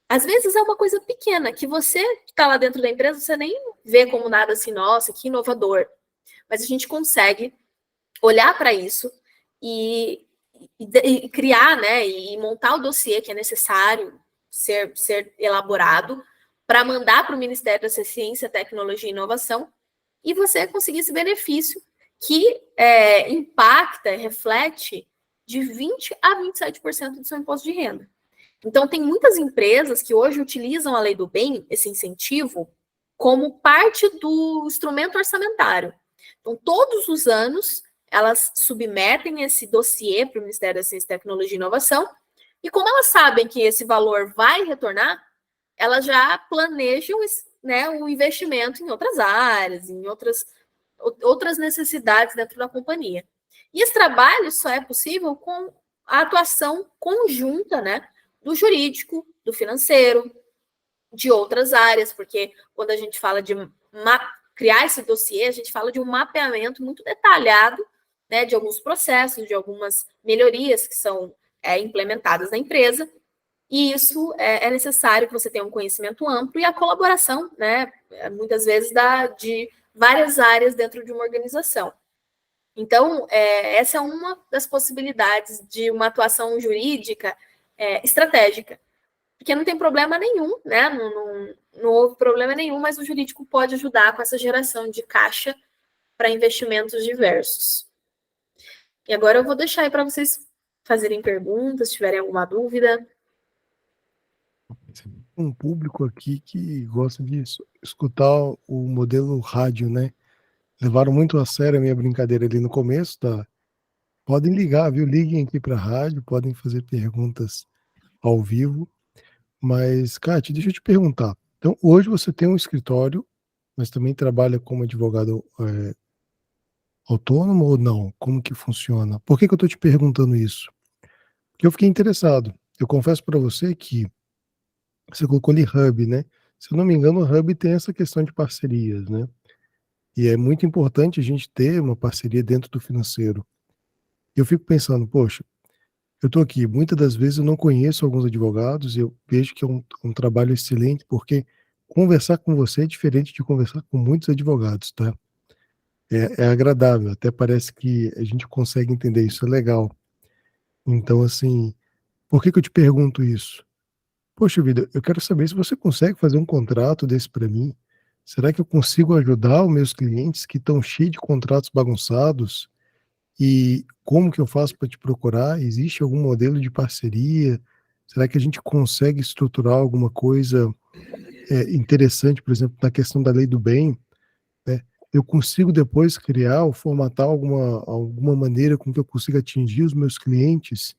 às vezes é uma coisa pequena, que você que está lá dentro da empresa, você nem vê como nada assim, nossa, que inovador. Mas a gente consegue olhar para isso e criar, né, e montar o dossiê que é necessário ser elaborado para mandar para o Ministério da Ciência, Tecnologia e Inovação e você conseguir esse benefício que impacta, reflete de 20% a 27% do seu imposto de renda. Então, tem muitas empresas que hoje utilizam a Lei do Bem, esse incentivo, como parte do instrumento orçamentário. Então, todos os anos, elas submetem esse dossiê para o Ministério da Ciência, Tecnologia e Inovação, e como elas sabem que esse valor vai retornar, elas já planejam, né, o investimento em outras áreas, em outras necessidades dentro da companhia. E esse trabalho só é possível com a atuação conjunta, né, do jurídico, do financeiro, de outras áreas, porque quando a gente fala de criar esse dossiê, a gente fala de um mapeamento muito detalhado, né, de alguns processos, de algumas melhorias que são implementadas na empresa, e isso é necessário que você tenha um conhecimento amplo e a colaboração, né, muitas vezes de várias áreas dentro de uma organização. Então, essa é uma das possibilidades de uma atuação jurídica estratégica, porque não tem problema nenhum, né? Não houve problema nenhum, mas o jurídico pode ajudar com essa geração de caixa para investimentos diversos. E agora eu vou deixar aí para vocês fazerem perguntas, se tiverem alguma dúvida. Um público aqui que gosta de escutar o modelo rádio, né? Levaram muito a sério a minha brincadeira ali no começo, tá? Podem ligar, viu? Liguem aqui para a rádio, podem fazer perguntas ao vivo. Mas, Kátia, deixa eu te perguntar. Então, hoje você tem um escritório, mas também trabalha como advogado autônomo ou não? Como que funciona? Por que que eu estou te perguntando isso? Porque eu fiquei interessado. Eu confesso para você que você colocou ali Hub, né? Se eu não me engano, o Hub tem essa questão de parcerias, né? E é muito importante a gente ter uma parceria dentro do financeiro. Eu fico pensando, poxa, eu estou aqui, muitas das vezes eu não conheço alguns advogados, e eu vejo que é um trabalho excelente, porque conversar com você é diferente de conversar com muitos advogados, tá? É agradável, até parece que a gente consegue entender isso, é legal. Então, assim, por que que eu te pergunto isso? Poxa vida, eu quero saber se você consegue fazer um contrato desse para mim. Será que eu consigo ajudar os meus clientes que estão cheios de contratos bagunçados? E como que eu faço para te procurar? Existe algum modelo de parceria? Será que a gente consegue estruturar alguma coisa interessante, por exemplo, na questão da lei do bem, né? Eu consigo depois criar ou formatar alguma maneira com que eu consiga atingir os meus clientes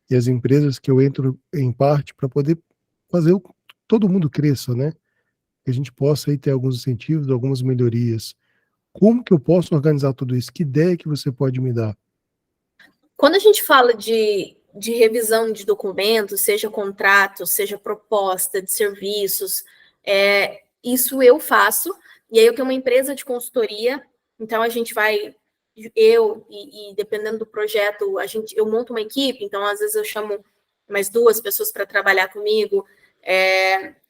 e as empresas que eu entro em parte para poder fazer todo mundo cresça, né? Que a gente possa aí ter alguns incentivos, algumas melhorias. Como que eu posso organizar tudo isso? Que ideia que você pode me dar? Quando a gente fala de revisão de documentos, seja contrato, seja proposta de serviços, isso eu faço. E aí eu tenho uma empresa de consultoria, então a gente vai, e dependendo do projeto, eu monto uma equipe, então às vezes eu chamo mais 2 pessoas para trabalhar comigo.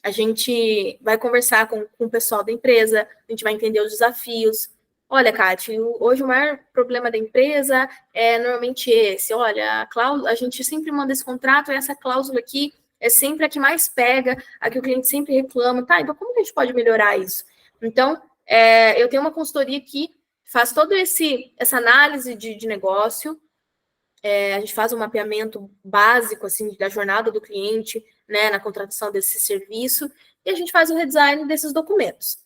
A gente vai conversar com o pessoal da empresa, a gente vai entender os desafios. Olha, Kátia, hoje o maior problema da empresa é normalmente esse. Olha, a gente sempre manda esse contrato, e essa cláusula aqui é sempre a que mais pega, a que o cliente sempre reclama. Tá, então como que a gente pode melhorar isso? Então, eu tenho uma consultoria que faz toda essa análise de negócio, a gente faz um mapeamento básico assim da jornada do cliente, né, na contratação desse serviço, e a gente faz o redesign desses documentos.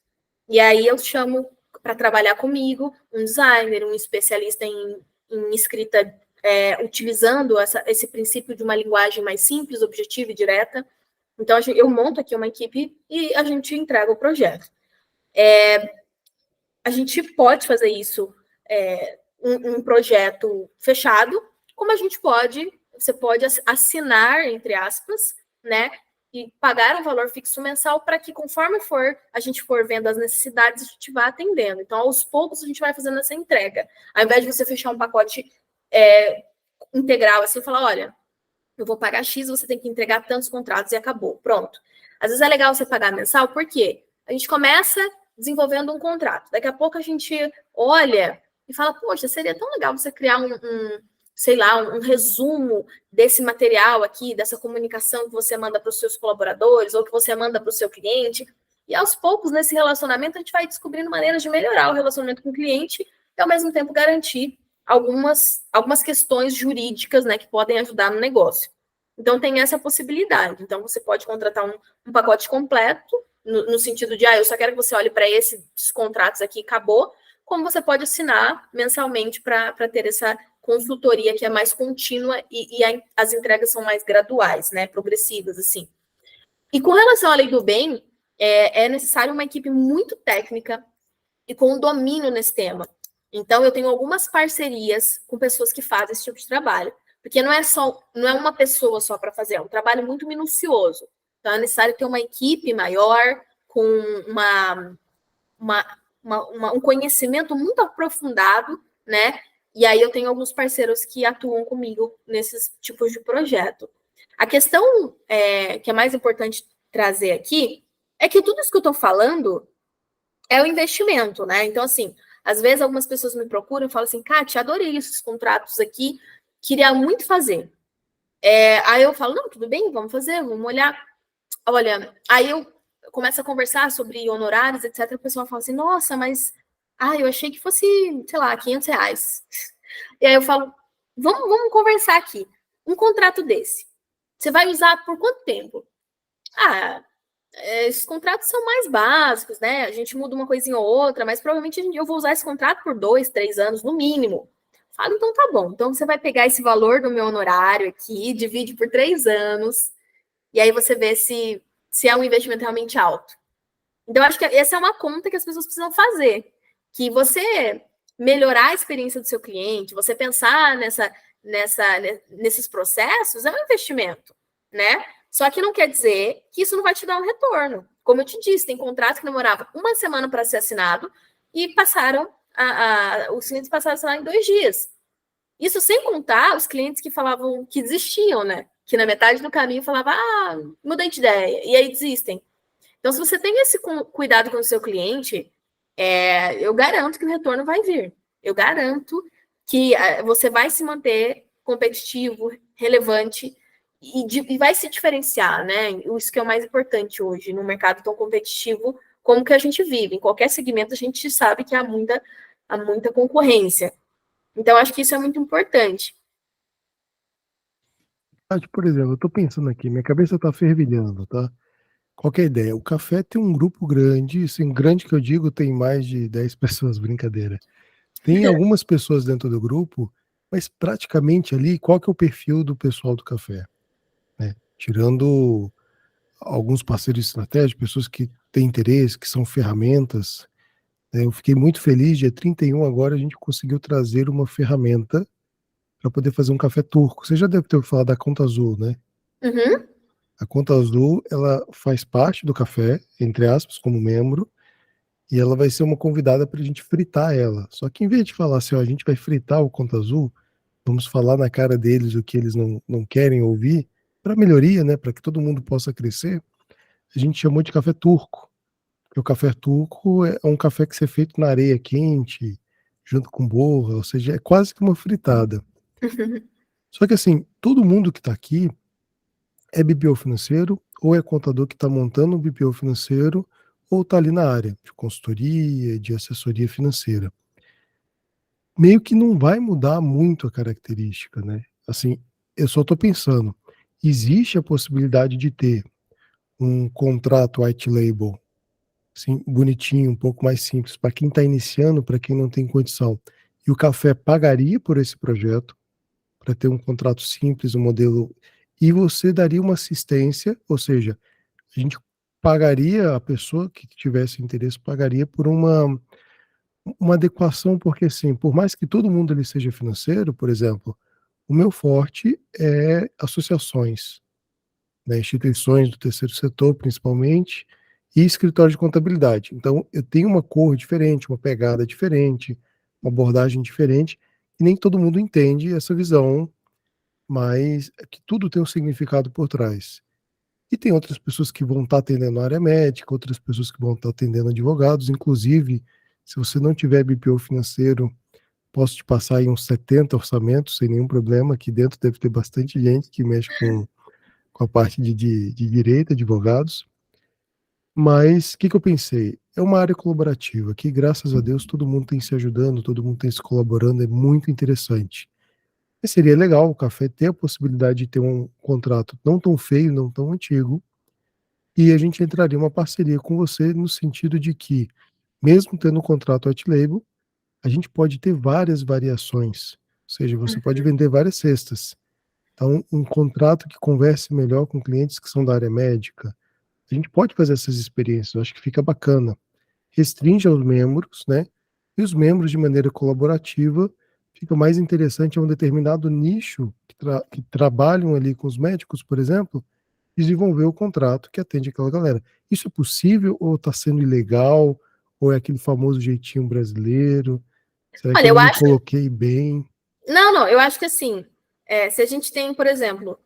E aí eu chamo para trabalhar comigo um designer, um especialista em escrita, utilizando esse princípio de uma linguagem mais simples, objetiva e direta. Então, eu monto aqui uma equipe e a gente entrega o projeto. A gente pode fazer isso, um projeto fechado, como a gente você pode assinar, entre aspas, né, e pagar um valor fixo mensal para que, conforme a gente for vendo as necessidades, a gente vá atendendo. Então, aos poucos, a gente vai fazendo essa entrega. Ao invés de você fechar um pacote integral, assim, falar, olha, eu vou pagar X, você tem que entregar tantos contratos e acabou, pronto. Às vezes é legal você pagar mensal, por quê? A gente começa desenvolvendo um contrato. Daqui a pouco a gente olha e fala, poxa, seria tão legal você criar sei lá, um resumo desse material aqui, dessa comunicação que você manda para os seus colaboradores ou que você manda para o seu cliente. E aos poucos, nesse relacionamento, a gente vai descobrindo maneiras de melhorar o relacionamento com o cliente e, ao mesmo tempo, garantir algumas questões jurídicas, né, que podem ajudar no negócio. Então, tem essa possibilidade. Então, você pode contratar um pacote completo, no sentido de, eu só quero que você olhe para esses contratos aqui e acabou, como você pode assinar mensalmente para ter essa consultoria que é mais contínua e as entregas são mais graduais, né, progressivas, assim. E com relação à lei do bem, é necessário uma equipe muito técnica e com um domínio nesse tema. Então, eu tenho algumas parcerias com pessoas que fazem esse tipo de trabalho, porque não é uma pessoa só para fazer, é um trabalho muito minucioso. Então, é necessário ter uma equipe maior, com um conhecimento muito aprofundado, né? E aí eu tenho alguns parceiros que atuam comigo nesses tipos de projeto. A questão que é mais importante trazer aqui é que tudo isso que eu estou falando é o investimento, né? Então, assim, às vezes algumas pessoas me procuram e falam assim, Kátia, adorei esses contratos aqui, queria muito fazer. Aí eu falo, não, tudo bem, vamos fazer, vamos olhar. Olha, aí eu começo a conversar sobre honorários, etc. O pessoal fala assim, nossa, mas eu achei que fosse, sei lá, R$500. E aí eu falo, vamos conversar aqui. Um contrato desse, você vai usar por quanto tempo? Esses contratos são mais básicos, né? A gente muda uma coisinha ou outra, mas provavelmente eu vou usar esse contrato por 2, 3 anos, no mínimo. Falo, então tá bom. Então você vai pegar esse valor do meu honorário aqui, divide por 3 anos, e aí você vê se é um investimento realmente alto. Então, eu acho que essa é uma conta que as pessoas precisam fazer. Que você melhorar a experiência do seu cliente, você pensar nesses processos, é um investimento, né? Só que não quer dizer que isso não vai te dar um retorno. Como eu te disse, tem contrato que demorava uma semana para ser assinado e os clientes passaram a assinar em 2 dias. Isso sem contar os clientes que falavam que desistiam, né? Que na metade do caminho falava, mudei de ideia, e aí desistem. Então, se você tem esse cuidado com o seu cliente, eu garanto que o retorno vai vir. Eu garanto que você vai se manter competitivo, relevante e vai se diferenciar, né? Isso que é o mais importante hoje, no mercado tão competitivo como que a gente vive. Em qualquer segmento, a gente sabe que há muita concorrência. Então, acho que isso é muito importante. Por exemplo, eu estou pensando aqui, minha cabeça está fervilhando, tá? Qual que é a ideia? O café tem um grupo grande, assim, grande que eu digo, tem mais de 10 pessoas, brincadeira. Tem algumas pessoas dentro do grupo, mas praticamente ali, qual que é o perfil do pessoal do café? Né? Tirando alguns parceiros estratégicos, pessoas que têm interesse, que são ferramentas, né? Eu fiquei muito feliz, dia 31 agora a gente conseguiu trazer uma ferramenta para poder fazer um café turco. Você já deve ter ouvido falar da Conta Azul, né? Uhum. A Conta Azul, ela faz parte do café, entre aspas, como membro, e ela vai ser uma convidada para a gente fritar ela. Só que em vez de falar assim, ó, a gente vai fritar o Conta Azul, vamos falar na cara deles o que eles não querem ouvir, para melhoria, né, para que todo mundo possa crescer, a gente chamou de café turco. Porque o café turco é um café que é feito na areia quente, junto com borra, ou seja, é quase que uma fritada. Só que assim, todo mundo que está aqui é BPO financeiro, ou é contador que está montando um BPO financeiro, ou está ali na área de consultoria, de assessoria financeira. Meio que não vai mudar muito a característica, né? Assim, eu só estou pensando, existe a possibilidade de ter um contrato white label, assim, bonitinho, um pouco mais simples, para quem está iniciando, para quem não tem condição. E o café pagaria por esse projeto, para ter um contrato simples, um modelo, e você daria uma assistência, ou seja, a gente pagaria, a pessoa que tivesse interesse pagaria por uma adequação, porque assim, por mais que todo mundo ali seja financeiro, por exemplo, o meu forte é associações, né, instituições do terceiro setor, principalmente, e escritório de contabilidade. Então, eu tenho uma cor diferente, uma pegada diferente, uma abordagem diferente, e nem todo mundo entende essa visão, mas é que tudo tem um significado por trás. E tem outras pessoas que vão estar atendendo a área médica, outras pessoas que vão estar atendendo advogados, inclusive, se você não tiver BPO financeiro, posso te passar aí uns 70 orçamentos sem nenhum problema. Aqui dentro deve ter bastante gente que mexe com a parte de direito, advogados. Mas o que eu pensei? É uma área colaborativa que, graças a Deus, todo mundo tem se ajudando, todo mundo tem se colaborando, é muito interessante. E seria legal o café ter a possibilidade de ter um contrato não tão feio, não tão antigo, e a gente entraria em uma parceria com você no sentido de que, mesmo tendo um contrato white label, a gente pode ter várias variações, ou seja, você pode Uhum. vender várias cestas. Então, um contrato que converse melhor com clientes que são da área médica, a gente pode fazer essas experiências, eu acho que fica bacana. Restringe aos membros, né? E os membros, de maneira colaborativa, fica mais interessante a um determinado nicho que trabalham ali com os médicos, por exemplo, desenvolver o contrato que atende aquela galera. Isso é possível ou está sendo ilegal? Ou é aquele famoso jeitinho brasileiro? Será que Olha, eu eu não me acho. coloquei bem? Não, eu acho que assim, se a gente tem, por exemplo,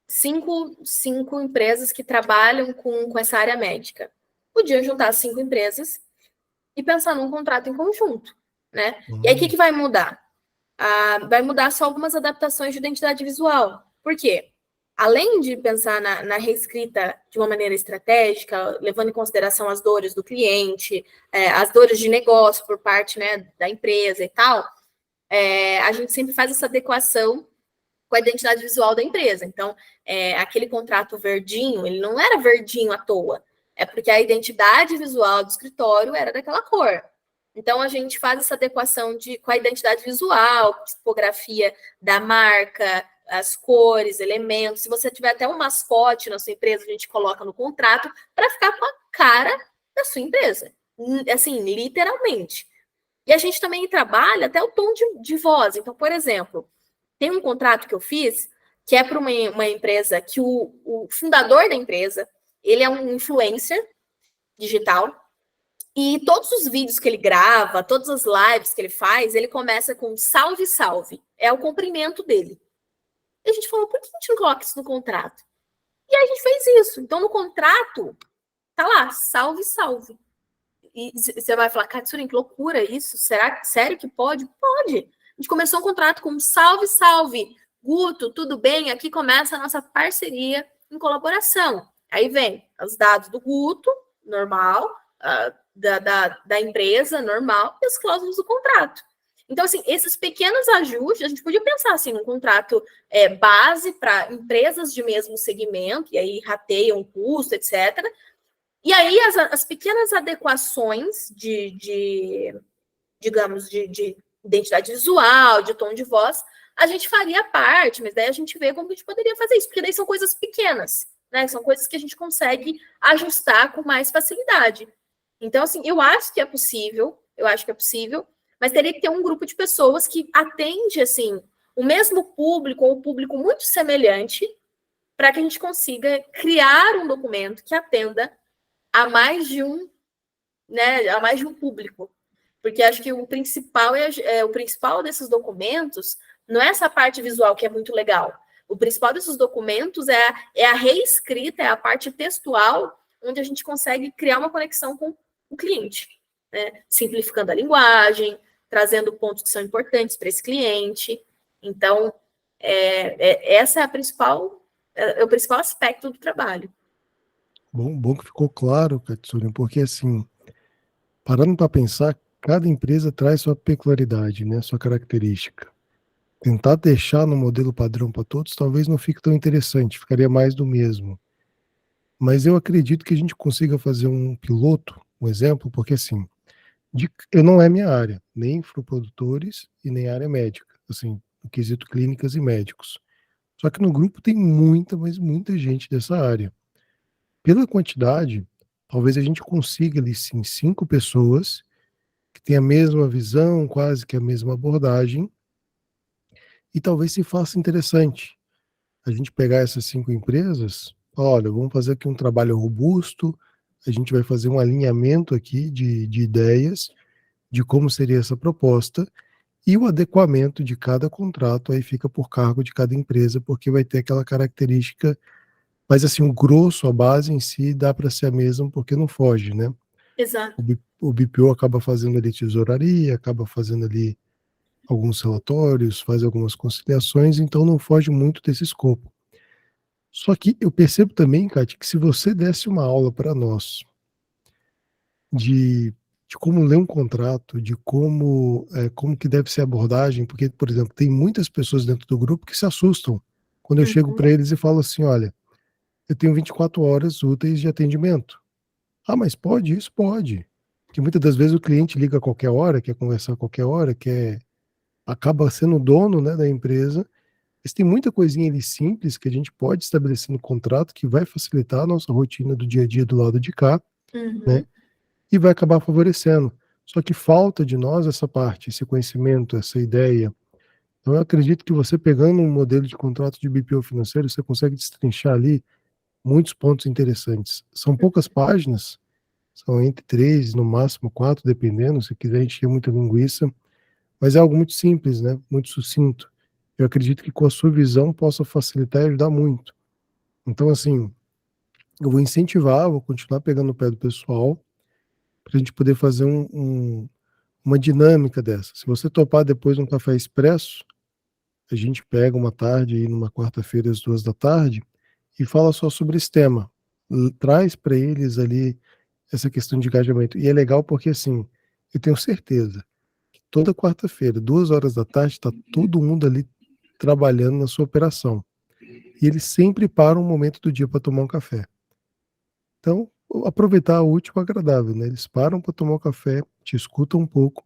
cinco empresas que trabalham com essa área médica, podiam juntar 5 empresas e pensar num contrato em conjunto, né? E aí, o que vai mudar? Vai mudar só algumas adaptações de identidade visual. Por quê? Além de pensar na reescrita de uma maneira estratégica, levando em consideração as dores do cliente, as dores de negócio por parte, né, da empresa e tal, a gente sempre faz essa adequação com a identidade visual da empresa. Então, aquele contrato verdinho, ele não era verdinho à toa. É porque a identidade visual do escritório era daquela cor. Então, a gente faz essa adequação com a identidade visual, tipografia da marca, as cores, elementos. Se você tiver até um mascote na sua empresa, a gente coloca no contrato para ficar com a cara da sua empresa. Assim, literalmente. E a gente também trabalha até o tom de voz. Então, por exemplo, tem um contrato que eu fiz que é para uma empresa que o fundador da empresa, ele é um influencer digital e todos os vídeos que ele grava, todas as lives que ele faz, ele começa com salve, salve. É o cumprimento dele. E a gente falou, por que a gente não coloca isso no contrato? E aí a gente fez isso. Então, no contrato, tá lá, salve, salve. E você vai falar, Katsurin, que loucura isso. Será sério que pode? Pode. A gente começou um contrato com salve, salve. Guto, tudo bem? Aqui começa a nossa parceria em colaboração. Aí vem os dados do Guto, normal, da empresa, normal, e as cláusulas do contrato. Então, assim, esses pequenos ajustes, a gente podia pensar assim, num contrato base para empresas de mesmo segmento, e aí rateiam o custo, etc. E aí as pequenas adequações digamos, de identidade visual, de tom de voz, a gente faria parte, mas daí a gente vê como a gente poderia fazer isso, porque daí são coisas pequenas, né? São coisas que a gente consegue ajustar com mais facilidade. Então, assim, eu acho que é possível, mas teria que ter um grupo de pessoas que atende, assim, o mesmo público, ou um público muito semelhante, para que a gente consiga criar um documento que atenda a mais de um, né, a mais de um público. Porque acho que o principal desses documentos não é essa parte visual que é muito legal. O principal desses documentos é a reescrita, é a parte textual, onde a gente consegue criar uma conexão com o cliente, né? Simplificando a linguagem, trazendo pontos que são importantes para esse cliente. Então, essa é o principal aspecto do trabalho. Bom que ficou claro, Katsuri, porque assim, parando para pensar, cada empresa traz sua peculiaridade, né, sua característica. tentar deixar no modelo padrão para todos, talvez não fique tão interessante, ficaria mais do mesmo. Mas eu acredito que a gente consiga fazer um piloto, um exemplo, porque assim, eu não é minha área, nem infoprodutores e nem área médica, assim, no quesito clínicas e médicos. Só que no grupo tem muita, mas muita gente dessa área. Pela quantidade, talvez a gente consiga ali sim 5 pessoas que têm a mesma visão, quase que a mesma abordagem, e talvez se faça interessante a gente pegar essas 5 empresas, olha, vamos fazer aqui um trabalho robusto, a gente vai fazer um alinhamento aqui de ideias de como seria essa proposta, e o adequamento de cada contrato aí fica por cargo de cada empresa, porque vai ter aquela característica, mas assim, o grosso, a base em si, dá para ser a mesma, porque não foge, né? Exato. O BPO acaba fazendo ali tesouraria, acaba fazendo ali alguns relatórios, faz algumas conciliações, então não foge muito desse escopo. Só que eu percebo também, Kátia, que se você desse uma aula para nós de, de como ler um contrato, de como que deve ser a abordagem, porque, por exemplo, tem muitas pessoas dentro do grupo que se assustam quando eu chego Uhum. para eles e falo assim, olha, eu tenho 24 horas úteis de atendimento. Ah, mas pode? Isso pode. Porque muitas das vezes o cliente liga a qualquer hora, quer conversar a qualquer hora, acaba sendo o dono, né, da empresa. Mas tem muita coisinha ali simples que a gente pode estabelecer no contrato que vai facilitar a nossa rotina do dia a dia do lado de cá, né? Uhum. E vai acabar favorecendo. Só que falta de nós essa parte, esse conhecimento, essa ideia. Então eu acredito que você pegando um modelo de contrato de BPO financeiro, você consegue destrinchar ali muitos pontos interessantes. São poucas páginas, são entre 3, no máximo 4, dependendo, se quiser encher muita linguiça, mas é algo muito simples, né? Muito sucinto. Eu acredito que com a sua visão possa facilitar e ajudar muito. Então, assim, eu vou incentivar, vou continuar pegando o pé do pessoal para a gente poder fazer uma dinâmica dessa. Se você topar depois um café expresso, a gente pega uma tarde aí numa quarta-feira às 2 da tarde e fala só sobre esse tema. Traz para eles ali essa questão de engajamento. E é legal porque, assim, eu tenho certeza que toda quarta-feira, 2 horas da tarde, está todo mundo ali trabalhando na sua operação. E eles sempre param um momento do dia para tomar um café. Então, aproveitar o útil ao agradável, né? Eles param para tomar um café, te escutam um pouco,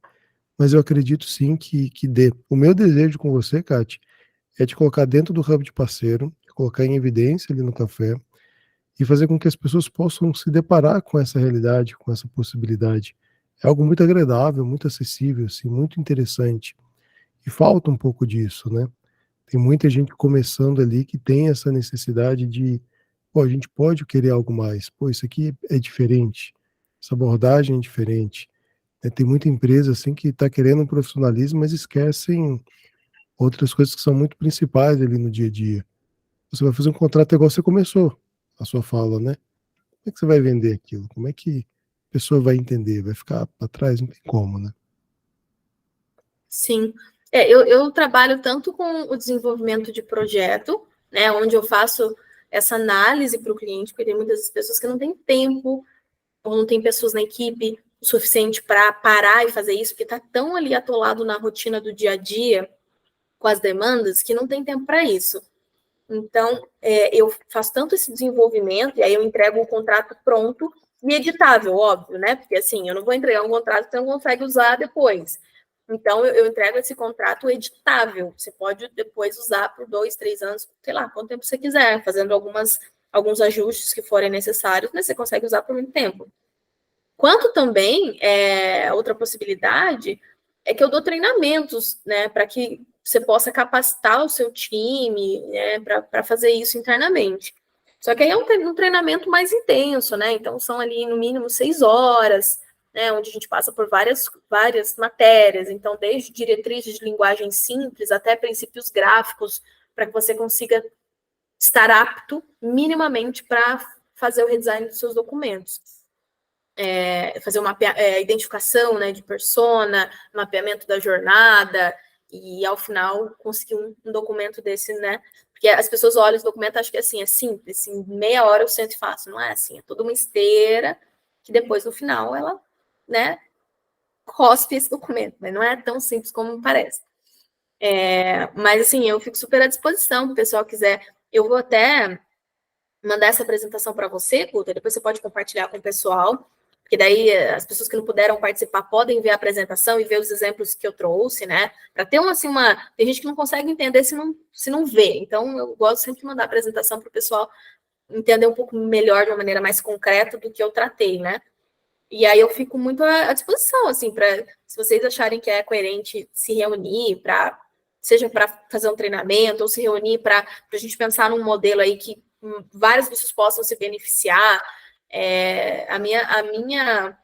mas eu acredito sim que dê. O meu desejo com você, Kate, é te colocar dentro do hub de parceiro, te colocar em evidência ali no café e fazer com que as pessoas possam se deparar com essa realidade, com essa possibilidade. É algo muito agradável, muito acessível, assim, muito interessante. E falta um pouco disso, né? Tem muita gente começando ali que tem essa necessidade de, pô, a gente pode querer algo mais. Pô, isso aqui é diferente. Essa abordagem é diferente. Tem muita empresa assim que está querendo um profissionalismo, mas esquecem outras coisas que são muito principais ali no dia a dia. Você vai fazer um contrato igual você começou a sua fala, né? Como é que você vai vender aquilo? Como é que a pessoa vai entender? Vai ficar para trás? Não tem como, né? Sim. Eu trabalho tanto com o desenvolvimento de projeto, né, onde eu faço essa análise para o cliente, porque tem muitas pessoas que não têm tempo, ou não tem pessoas na equipe o suficiente para parar e fazer isso, porque está tão ali atolado na rotina do dia a dia, com as demandas, que não tem tempo para isso. Então, eu faço tanto esse desenvolvimento, e aí eu entrego o contrato pronto e editável, óbvio, né? Porque assim, eu não vou entregar um contrato que você não consegue usar depois. Então, eu entrego esse contrato editável. Você pode depois usar por 2, 3 anos, sei lá, quanto tempo você quiser, fazendo alguns ajustes que forem necessários, mas você consegue usar por muito tempo. Quanto também, outra possibilidade é que eu dou treinamentos, né, para que você possa capacitar o seu time, né, para fazer isso internamente. Só que aí é um treinamento mais intenso, né? Então são ali no mínimo 6 horas, né, onde a gente passa por várias matérias. Então, desde diretrizes de linguagem simples até princípios gráficos, para que você consiga estar apto minimamente para fazer o redesign dos seus documentos. Fazer uma identificação, né, de persona, mapeamento da jornada, e ao final conseguir um documento desse, né? Porque as pessoas olham esse documento e acham que assim, é simples, em meia hora eu sento e faço. Não é assim, é toda uma esteira que depois, no final, ela, né, cospe esse documento, mas não é tão simples como parece. Mas, assim, eu fico super à disposição, se o pessoal quiser. Eu vou até mandar essa apresentação para você, Guta, depois você pode compartilhar com o pessoal, porque daí as pessoas que não puderam participar podem ver a apresentação e ver os exemplos que eu trouxe, né? Para ter Tem gente que não consegue entender se não vê. Então, eu gosto sempre de mandar a apresentação para o pessoal entender um pouco melhor, de uma maneira mais concreta do que eu tratei, né? E aí eu fico muito à disposição, assim, para se vocês acharem que é coerente se reunir seja para fazer um treinamento ou se reunir para a gente pensar num modelo aí que várias pessoas possam se beneficiar. A minha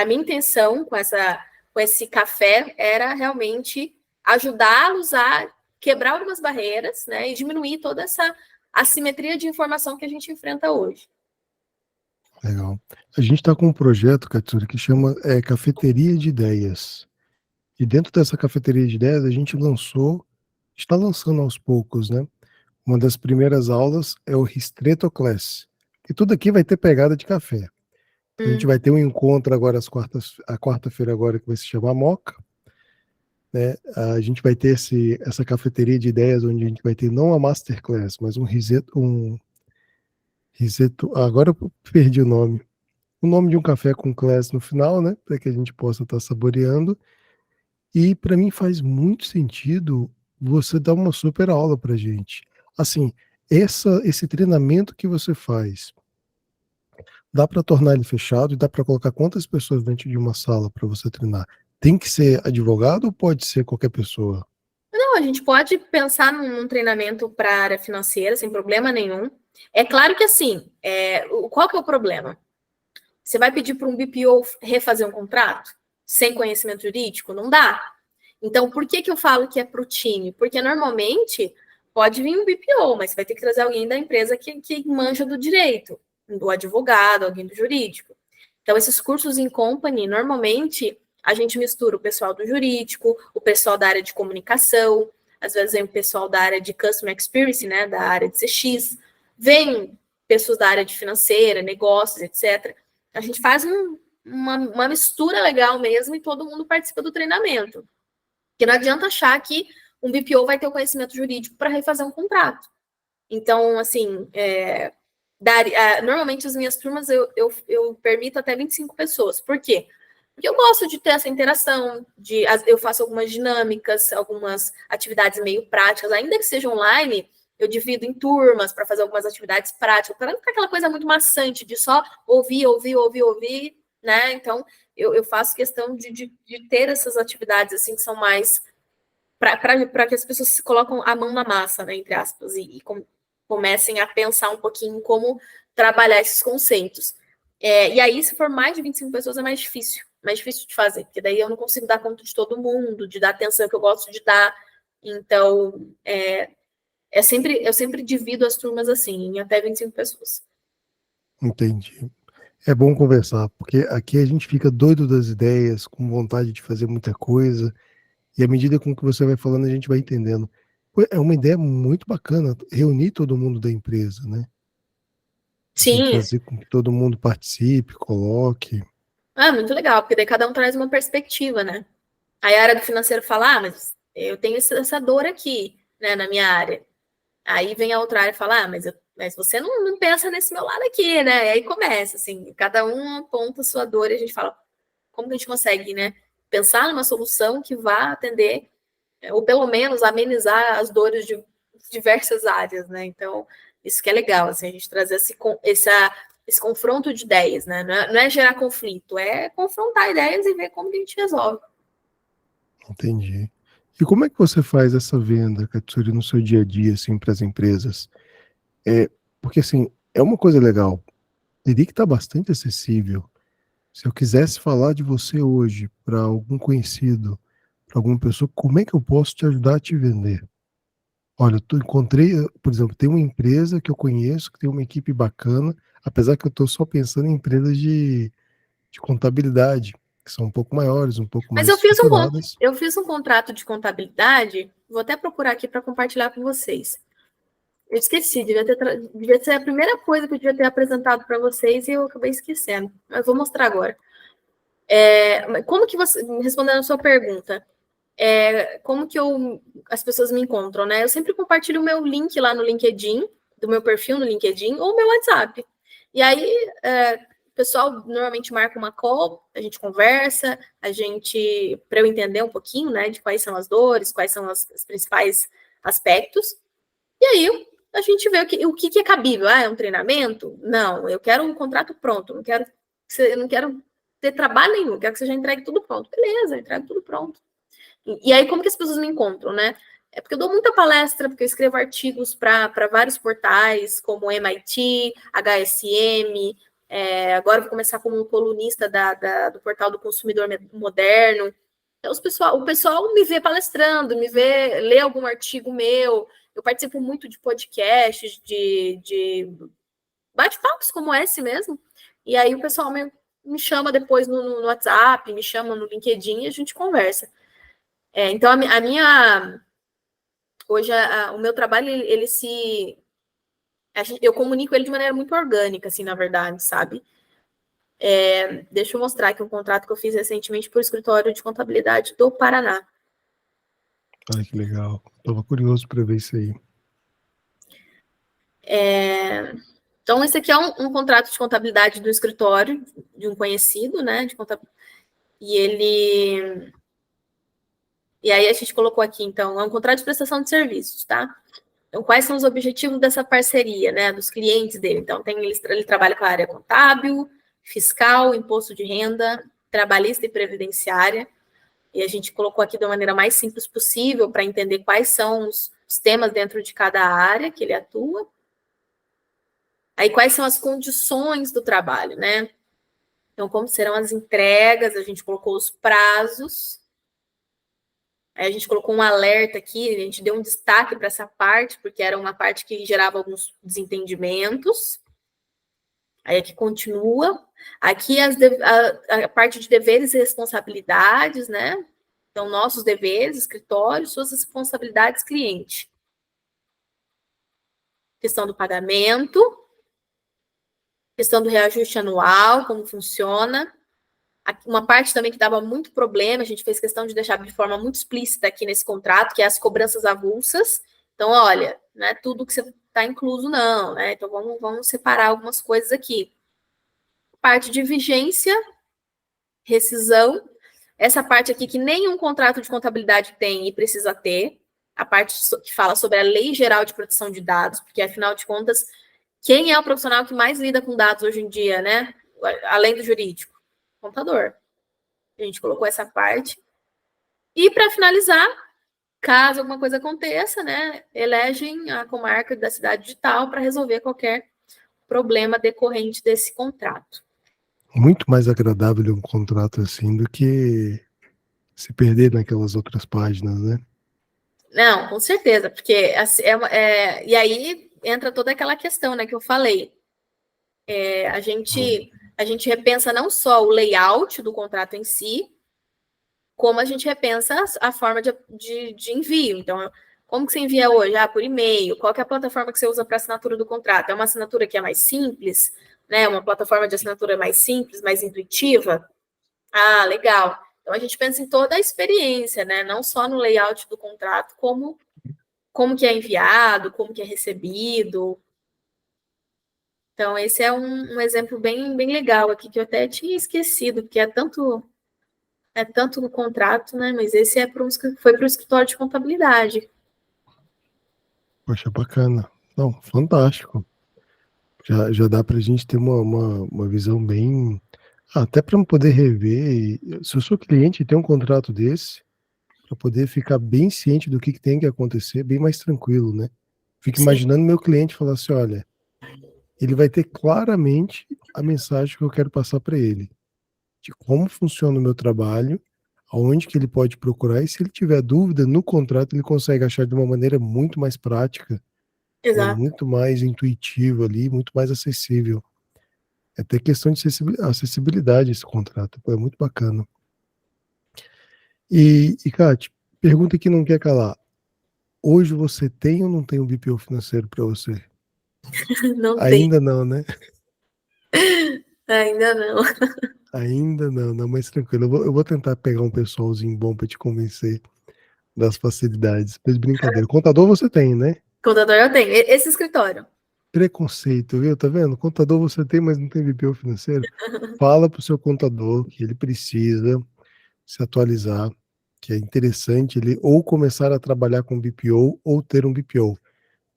intenção com esse café era realmente ajudá-los a quebrar algumas barreiras, né, e diminuir toda essa assimetria de informação que a gente enfrenta hoje. Legal. A gente está com um projeto, Katsuri, que chama Cafeteria de Ideias. E dentro dessa cafeteria de ideias, a gente está lançando aos poucos, né? Uma das primeiras aulas é o Ristretto Class. E tudo aqui vai ter pegada de café. Então, a gente vai ter um encontro agora a quarta-feira agora que vai se chamar Moca, né? A gente vai ter essa cafeteria de ideias onde a gente vai ter não a masterclass, mas um riseto, agora eu perdi o nome de um café com class no final, né? Para que a gente possa estar saboreando. E para mim faz muito sentido você dar uma super aula para gente. Assim, esse treinamento que você faz, dá para tornar ele fechado e dá para colocar quantas pessoas dentro de uma sala para você treinar? Tem que ser advogado ou pode ser qualquer pessoa? Não, a gente pode pensar num treinamento para a área financeira, sem problema nenhum. É claro que, assim, qual que é o problema? Você vai pedir para um BPO refazer um contrato sem conhecimento jurídico? Não dá. Então, por que eu falo que é para o time? Porque, normalmente, pode vir um BPO, mas você vai ter que trazer alguém da empresa que manja do direito, do advogado, alguém do jurídico. Então, esses cursos em company, normalmente, a gente mistura o pessoal do jurídico, o pessoal da área de comunicação, às vezes vem o pessoal da área de customer experience, né, da área de CX, vem pessoas da área de financeira, negócios, etc. A gente faz uma mistura legal mesmo e todo mundo participa do treinamento. Porque não adianta achar que um BPO vai ter o conhecimento jurídico para refazer um contrato. Então, assim, normalmente as minhas turmas eu permito até 25 pessoas. Por quê? Porque eu gosto de ter essa interação, eu faço algumas dinâmicas, algumas atividades meio práticas, ainda que seja online, eu divido em turmas para fazer algumas atividades práticas, para não ficar aquela coisa muito maçante de só ouvir, né? Então, eu faço questão de ter essas atividades assim que são mais para que as pessoas se colocam a mão na massa, né, entre aspas, e comecem a pensar um pouquinho como trabalhar esses conceitos. E aí, se for mais de 25 pessoas, é mais difícil de fazer, porque daí eu não consigo dar conta de todo mundo, de dar atenção que eu gosto de dar. Então, eu sempre divido as turmas assim, em até 25 pessoas. Entendi. É bom conversar, porque aqui a gente fica doido das ideias, com vontade de fazer muita coisa, e à medida com que você vai falando, a gente vai entendendo. Pô, é uma ideia muito bacana, reunir todo mundo da empresa, né? Assim, Sim, fazer com que todo mundo participe, coloque. muito legal, porque daí cada um traz uma perspectiva, né? Aí a área do financeiro fala, mas eu tenho essa dor aqui, né, na minha área. Aí vem a outra área e fala, mas você não pensa nesse meu lado aqui, né? E aí começa, assim, cada um aponta a sua dor e a gente fala, como que a gente consegue, né, pensar numa solução que vá atender, ou pelo menos amenizar as dores de diversas áreas, né? Então, isso que é legal, assim, a gente trazer esse confronto de ideias, né? Não é gerar conflito, é confrontar ideias e ver como que a gente resolve. Entendi. E como é que você faz essa venda, Katsuri, no seu dia a dia, assim, para as empresas? Porque, assim, é uma coisa legal. Teria que estar bastante acessível. Se eu quisesse falar de você hoje para algum conhecido, para alguma pessoa, como é que eu posso te ajudar a te vender? Olha, eu encontrei, por exemplo, tem uma empresa que eu conheço, que tem uma equipe bacana, apesar que eu estou só pensando em empresas de contabilidade, que são um pouco maiores, um pouco Mas mais estruturadas. eu fiz um contrato de contabilidade, vou até procurar aqui para compartilhar com vocês. Eu esqueci, devia ser a primeira coisa que eu devia ter apresentado para vocês e eu acabei esquecendo. Mas vou mostrar agora. Como que você, respondendo a sua pergunta, como que as pessoas me encontram, né? Eu sempre compartilho o meu link lá no LinkedIn, do meu perfil no LinkedIn, ou meu WhatsApp. E aí, o pessoal normalmente marca uma call, a gente conversa, para eu entender um pouquinho, né, de quais são as dores, quais são os principais aspectos. E aí, a gente vê o que é cabível. É um treinamento? Não, eu quero um contrato pronto, eu não quero ter trabalho nenhum, quero que você já entregue tudo pronto. Beleza, entregue tudo pronto. E aí, como que as pessoas me encontram, né? É porque eu dou muita palestra, porque eu escrevo artigos para vários portais, como MIT, HSM, agora eu vou começar como colunista do portal do Consumidor Moderno. Então, o pessoal me vê palestrando, lê algum artigo meu. Eu participo muito de podcasts, de bate-papos como esse mesmo. E aí o pessoal me chama depois no WhatsApp, me chama no LinkedIn e a gente conversa. Então, hoje, o meu trabalho, eu comunico ele de maneira muito orgânica, assim, na verdade, sabe? Deixa eu mostrar aqui um contrato que eu fiz recentemente para o escritório de contabilidade do Paraná. Olha que legal. Estava curioso para ver isso aí. Então, esse aqui é um contrato de contabilidade do escritório de um conhecido, né? E aí a gente colocou aqui, então, é um contrato de prestação de serviços, tá? Então, quais são os objetivos dessa parceria, né? Dos clientes dele? Então, ele trabalha com a área contábil, fiscal, imposto de renda, trabalhista e previdenciária. E a gente colocou aqui da maneira mais simples possível para entender quais são os temas dentro de cada área que ele atua. Aí, quais são as condições do trabalho, né? Então, como serão as entregas, a gente colocou os prazos. Aí a gente colocou um alerta aqui, a gente deu um destaque para essa parte, porque era uma parte que gerava alguns desentendimentos. Aí aqui continua. Aqui a parte de deveres e responsabilidades, né? Então, nossos deveres, escritório, suas responsabilidades, cliente. Questão do pagamento, questão do reajuste anual, como funciona. Uma parte também que dava muito problema, a gente fez questão de deixar de forma muito explícita aqui nesse contrato, que é as cobranças avulsas. Então, olha, não é tudo que você está incluso, não, né? Então, vamos separar algumas coisas aqui. Parte de vigência, rescisão. Essa parte aqui que nenhum contrato de contabilidade tem e precisa ter. A parte que fala sobre a Lei Geral de Proteção de Dados, porque, afinal de contas, quem é o profissional que mais lida com dados hoje em dia, né? Além do jurídico? Contador. A gente colocou essa parte. E, para finalizar, caso alguma coisa aconteça, né, elegem a comarca da cidade de tal para resolver qualquer problema decorrente desse contrato. Muito mais agradável um contrato assim do que se perder naquelas outras páginas, né? Não, com certeza, porque e aí entra toda aquela questão, né, que eu falei. A gente repensa não só o layout do contrato em si, como a gente repensa a forma de envio. Então, como que você envia hoje? Por e-mail. Qual que é a plataforma que você usa para assinatura do contrato? É uma assinatura que é mais simples, né? Uma plataforma de assinatura mais simples, mais intuitiva? Legal. Então, a gente pensa em toda a experiência, né? Não só no layout do contrato, como que é enviado, como que é recebido. Então, esse é um exemplo bem, bem legal aqui, que eu até tinha esquecido, porque é tanto no contrato, né? Mas esse foi para o escritório de contabilidade. Poxa, bacana. Não, fantástico. Já dá para a gente ter uma visão bem. Até para poder rever. Se eu sou cliente e tenho um contrato desse, para poder ficar bem ciente do que tem que acontecer, bem mais tranquilo, né? Fico Sim, imaginando meu cliente falar assim: olha, ele vai ter claramente a mensagem que eu quero passar para ele, de como funciona o meu trabalho, aonde que ele pode procurar, e se ele tiver dúvida no contrato, ele consegue achar de uma maneira muito mais prática, né, exato. muito mais intuitiva ali, muito mais acessível. É até questão de acessibilidade esse contrato, pô, é muito bacana. Kate, pergunta que não quer calar. Hoje você tem ou não tem um BPO financeiro para você? Não tem, Ainda não, né? ainda não. Ainda não, não, mas tranquilo. Eu vou tentar pegar um pessoalzinho bom para te convencer das facilidades. Mas brincadeira. Contador você tem, né? Contador eu tenho. Esse escritório. Preconceito, viu? Tá vendo? Contador você tem, mas não tem BPO financeiro. Fala pro seu contador que ele precisa se atualizar, que é interessante ele ou começar a trabalhar com BPO ou ter um BPO,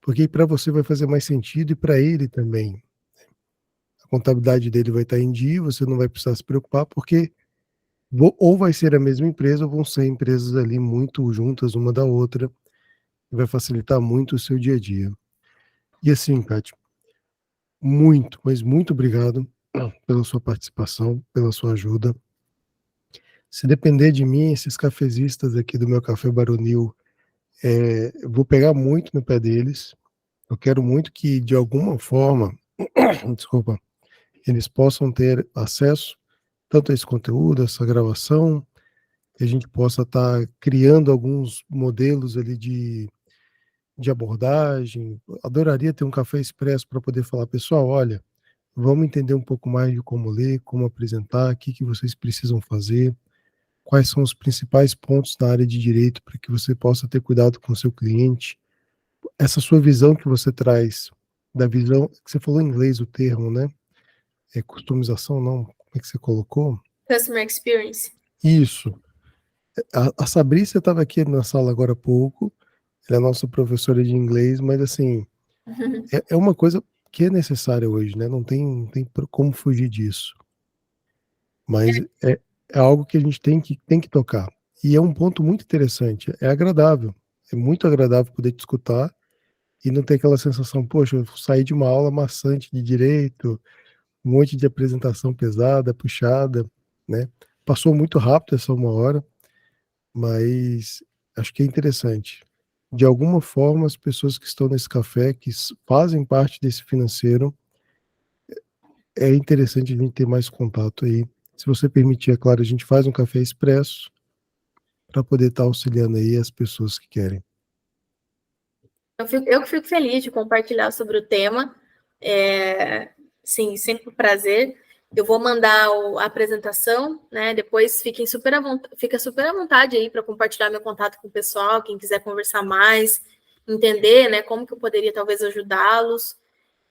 porque para você vai fazer mais sentido e para ele também. A contabilidade dele vai estar em dia, você não vai precisar se preocupar, porque ou vai ser a mesma empresa ou vão ser empresas ali muito juntas uma da outra, e vai facilitar muito o seu dia a dia. E assim, Kátia, muito, mas muito obrigado pela sua participação, pela sua ajuda. Se depender de mim, esses cafezistas aqui do meu Café Baronil, eu vou pegar muito no pé deles. Eu quero muito que, de alguma forma, desculpa, eles possam ter acesso tanto a esse conteúdo, essa gravação, que a gente possa estar criando alguns modelos ali de abordagem. Adoraria ter um café expresso para poder falar, pessoal, olha, vamos entender um pouco mais de como ler, como apresentar, o que, que vocês precisam fazer, quais são os principais pontos na área de direito para que você possa ter cuidado com o seu cliente. Essa sua visão que você traz, da visão, que você falou em inglês o termo, né? É customização, não? Como é que você colocou? Customer Experience. Isso. A Sabrícia estava aqui na sala agora há pouco, ela é nossa professora de inglês, mas assim, é uma coisa que é necessária hoje, né? Não tem como fugir disso. Mas é algo que a gente tem que tocar. E é um ponto muito interessante, é agradável. É muito agradável poder te escutar e não ter aquela sensação, poxa, eu saí de uma aula maçante de direito, um monte de apresentação pesada, puxada, né? Passou muito rápido essa uma hora, mas acho que é interessante. De alguma forma, as pessoas que estão nesse café, que fazem parte desse financeiro, é interessante a gente ter mais contato aí. Se você permitir, é claro, a gente faz um café expresso para poder estar auxiliando aí as pessoas que querem. Eu que fico feliz de compartilhar sobre o tema. Sim, sempre um prazer. Eu vou mandar a apresentação, né? Depois fica super à vontade aí para compartilhar meu contato com o pessoal, quem quiser conversar mais, entender, né, como que eu poderia talvez ajudá-los.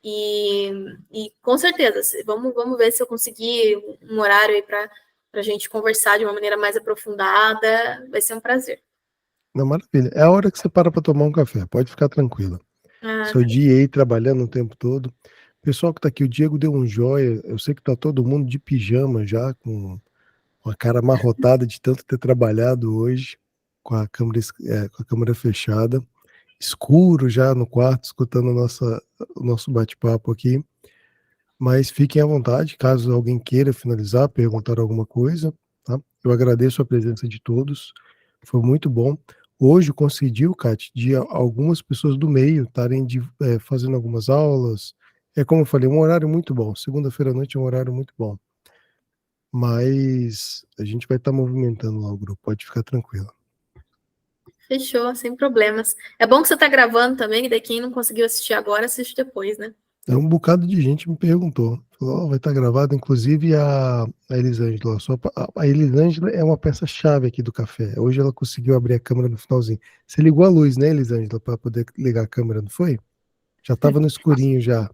E com certeza, vamos ver se eu conseguir um horário aí para a gente conversar de uma maneira mais aprofundada. Vai ser um prazer. Não, maravilha. É a hora que você para tomar um café, pode ficar tranquila. Ah, Seu dia aí trabalhando o tempo todo. Pessoal que tá aqui, o Diego deu um joia. Eu sei que tá todo mundo de pijama já, com a cara amarrotada de tanto ter trabalhado hoje, com a câmera fechada, escuro já no quarto, escutando o nosso bate-papo aqui. Mas fiquem à vontade, caso alguém queira finalizar, perguntar alguma coisa, tá? Eu agradeço a presença de todos, foi muito bom. Hoje coincidiu, Kat, de algumas pessoas do meio estarem fazendo algumas aulas. É como eu falei, um horário muito bom. Segunda-feira à noite é um horário muito bom. Mas a gente vai estar movimentando lá o grupo, pode ficar tranquila. fechou, sem problemas. É bom que você está gravando também, e daí quem não conseguiu assistir agora, assiste depois, né? Um bocado de gente me perguntou. Falou, vai estar gravado, inclusive a Elisângela. A Elisângela é uma peça-chave aqui do café. Hoje ela conseguiu abrir a câmera no finalzinho. Você ligou a luz, né, Elisângela, para poder ligar a câmera, não foi? Já estava no escurinho já.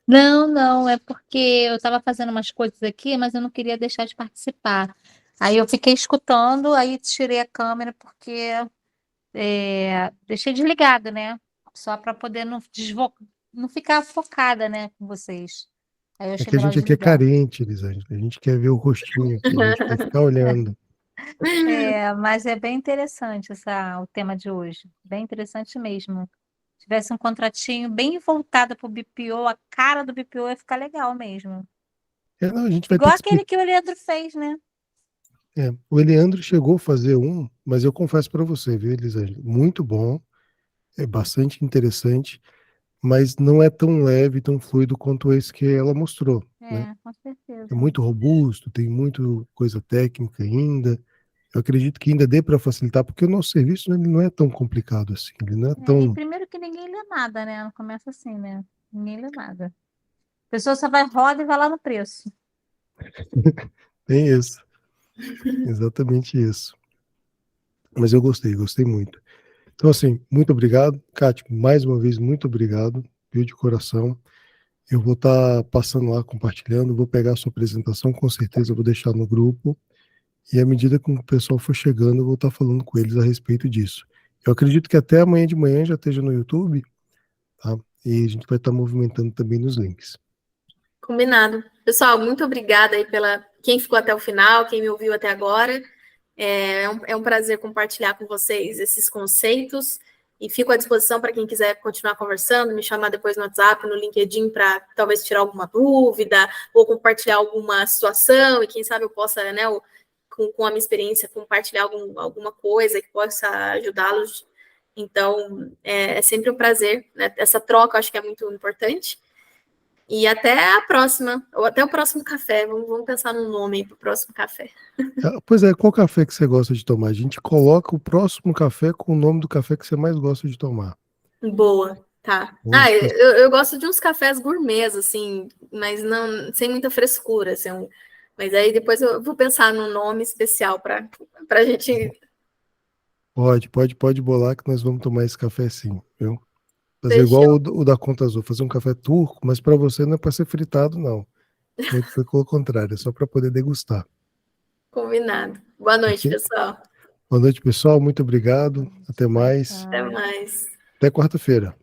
Não, não, é porque eu estava fazendo umas coisas aqui, mas eu não queria deixar de participar. Aí eu fiquei escutando, aí tirei a câmera porque deixei desligada, né? Só para poder não ficar focada, né, com vocês. Aí eu É achei que a melhor gente aqui é desligar. carente, Elisângela. A gente quer ver o rostinho aqui, a gente quer ficar olhando. Mas é bem interessante o tema de hoje. Bem interessante mesmo. Se tivesse um contratinho bem voltado para o BPO, a cara do BPO ia ficar legal mesmo. Não, a gente vai ter Igual que aquele explicar. que o Leandro fez, né? O Eleandro chegou a fazer um, mas eu confesso para você, viu, Elisângela? Muito bom, é bastante interessante, mas não é tão leve, tão fluido quanto esse que ela mostrou, né? Com É certeza. muito robusto, tem muita coisa técnica ainda. Eu acredito que ainda dê para facilitar, porque o nosso serviço ele não é tão complicado assim, ele não é E tão. primeiro que ninguém lê nada, né? Não começa assim, né? Ninguém lê nada. A pessoa só vai roda e vai lá no preço. Tem isso, exatamente isso. Mas eu gostei muito. Então, assim, muito obrigado. Kátia, mais uma vez, muito obrigado, viu, de coração. Eu vou estar passando lá, compartilhando, vou pegar a sua apresentação, com certeza eu vou deixar no grupo. E à medida que o pessoal for chegando, eu vou estar falando com eles a respeito disso. Eu acredito que até amanhã de manhã já esteja no YouTube, tá? E a gente vai estar movimentando também nos links. Combinado. Pessoal, muito obrigada aí pela quem ficou até o final, quem me ouviu até agora. É um prazer compartilhar com vocês esses conceitos e fico à disposição para quem quiser continuar conversando, me chamar depois no WhatsApp, no LinkedIn, para talvez tirar alguma dúvida ou compartilhar alguma situação e quem sabe eu possa, né, com a minha experiência, compartilhar alguma coisa que possa ajudá-los. Então, é sempre um prazer, né? Essa troca eu acho que é muito importante. E até a próxima, ou até o próximo café. Vamos pensar num nome aí para o próximo café. Pois é, qual café que você gosta de tomar? A gente coloca o próximo café com o nome do café que você mais gosta de tomar. Boa, tá. Eu gosto de uns cafés gourmets, assim, mas não sem muita frescura. Assim, mas aí depois eu vou pensar num nome especial para a gente. Pode bolar que nós vamos tomar esse café sim, viu? Fazer igual Fechou. o da Conta Azul, fazer um café turco, mas para você não é para ser fritado, não. Foi pelo contrário, é só para poder degustar. Combinado. Boa noite, Ok? pessoal. Boa noite, pessoal. Muito obrigado. Até mais. Até mais. Até quarta-feira.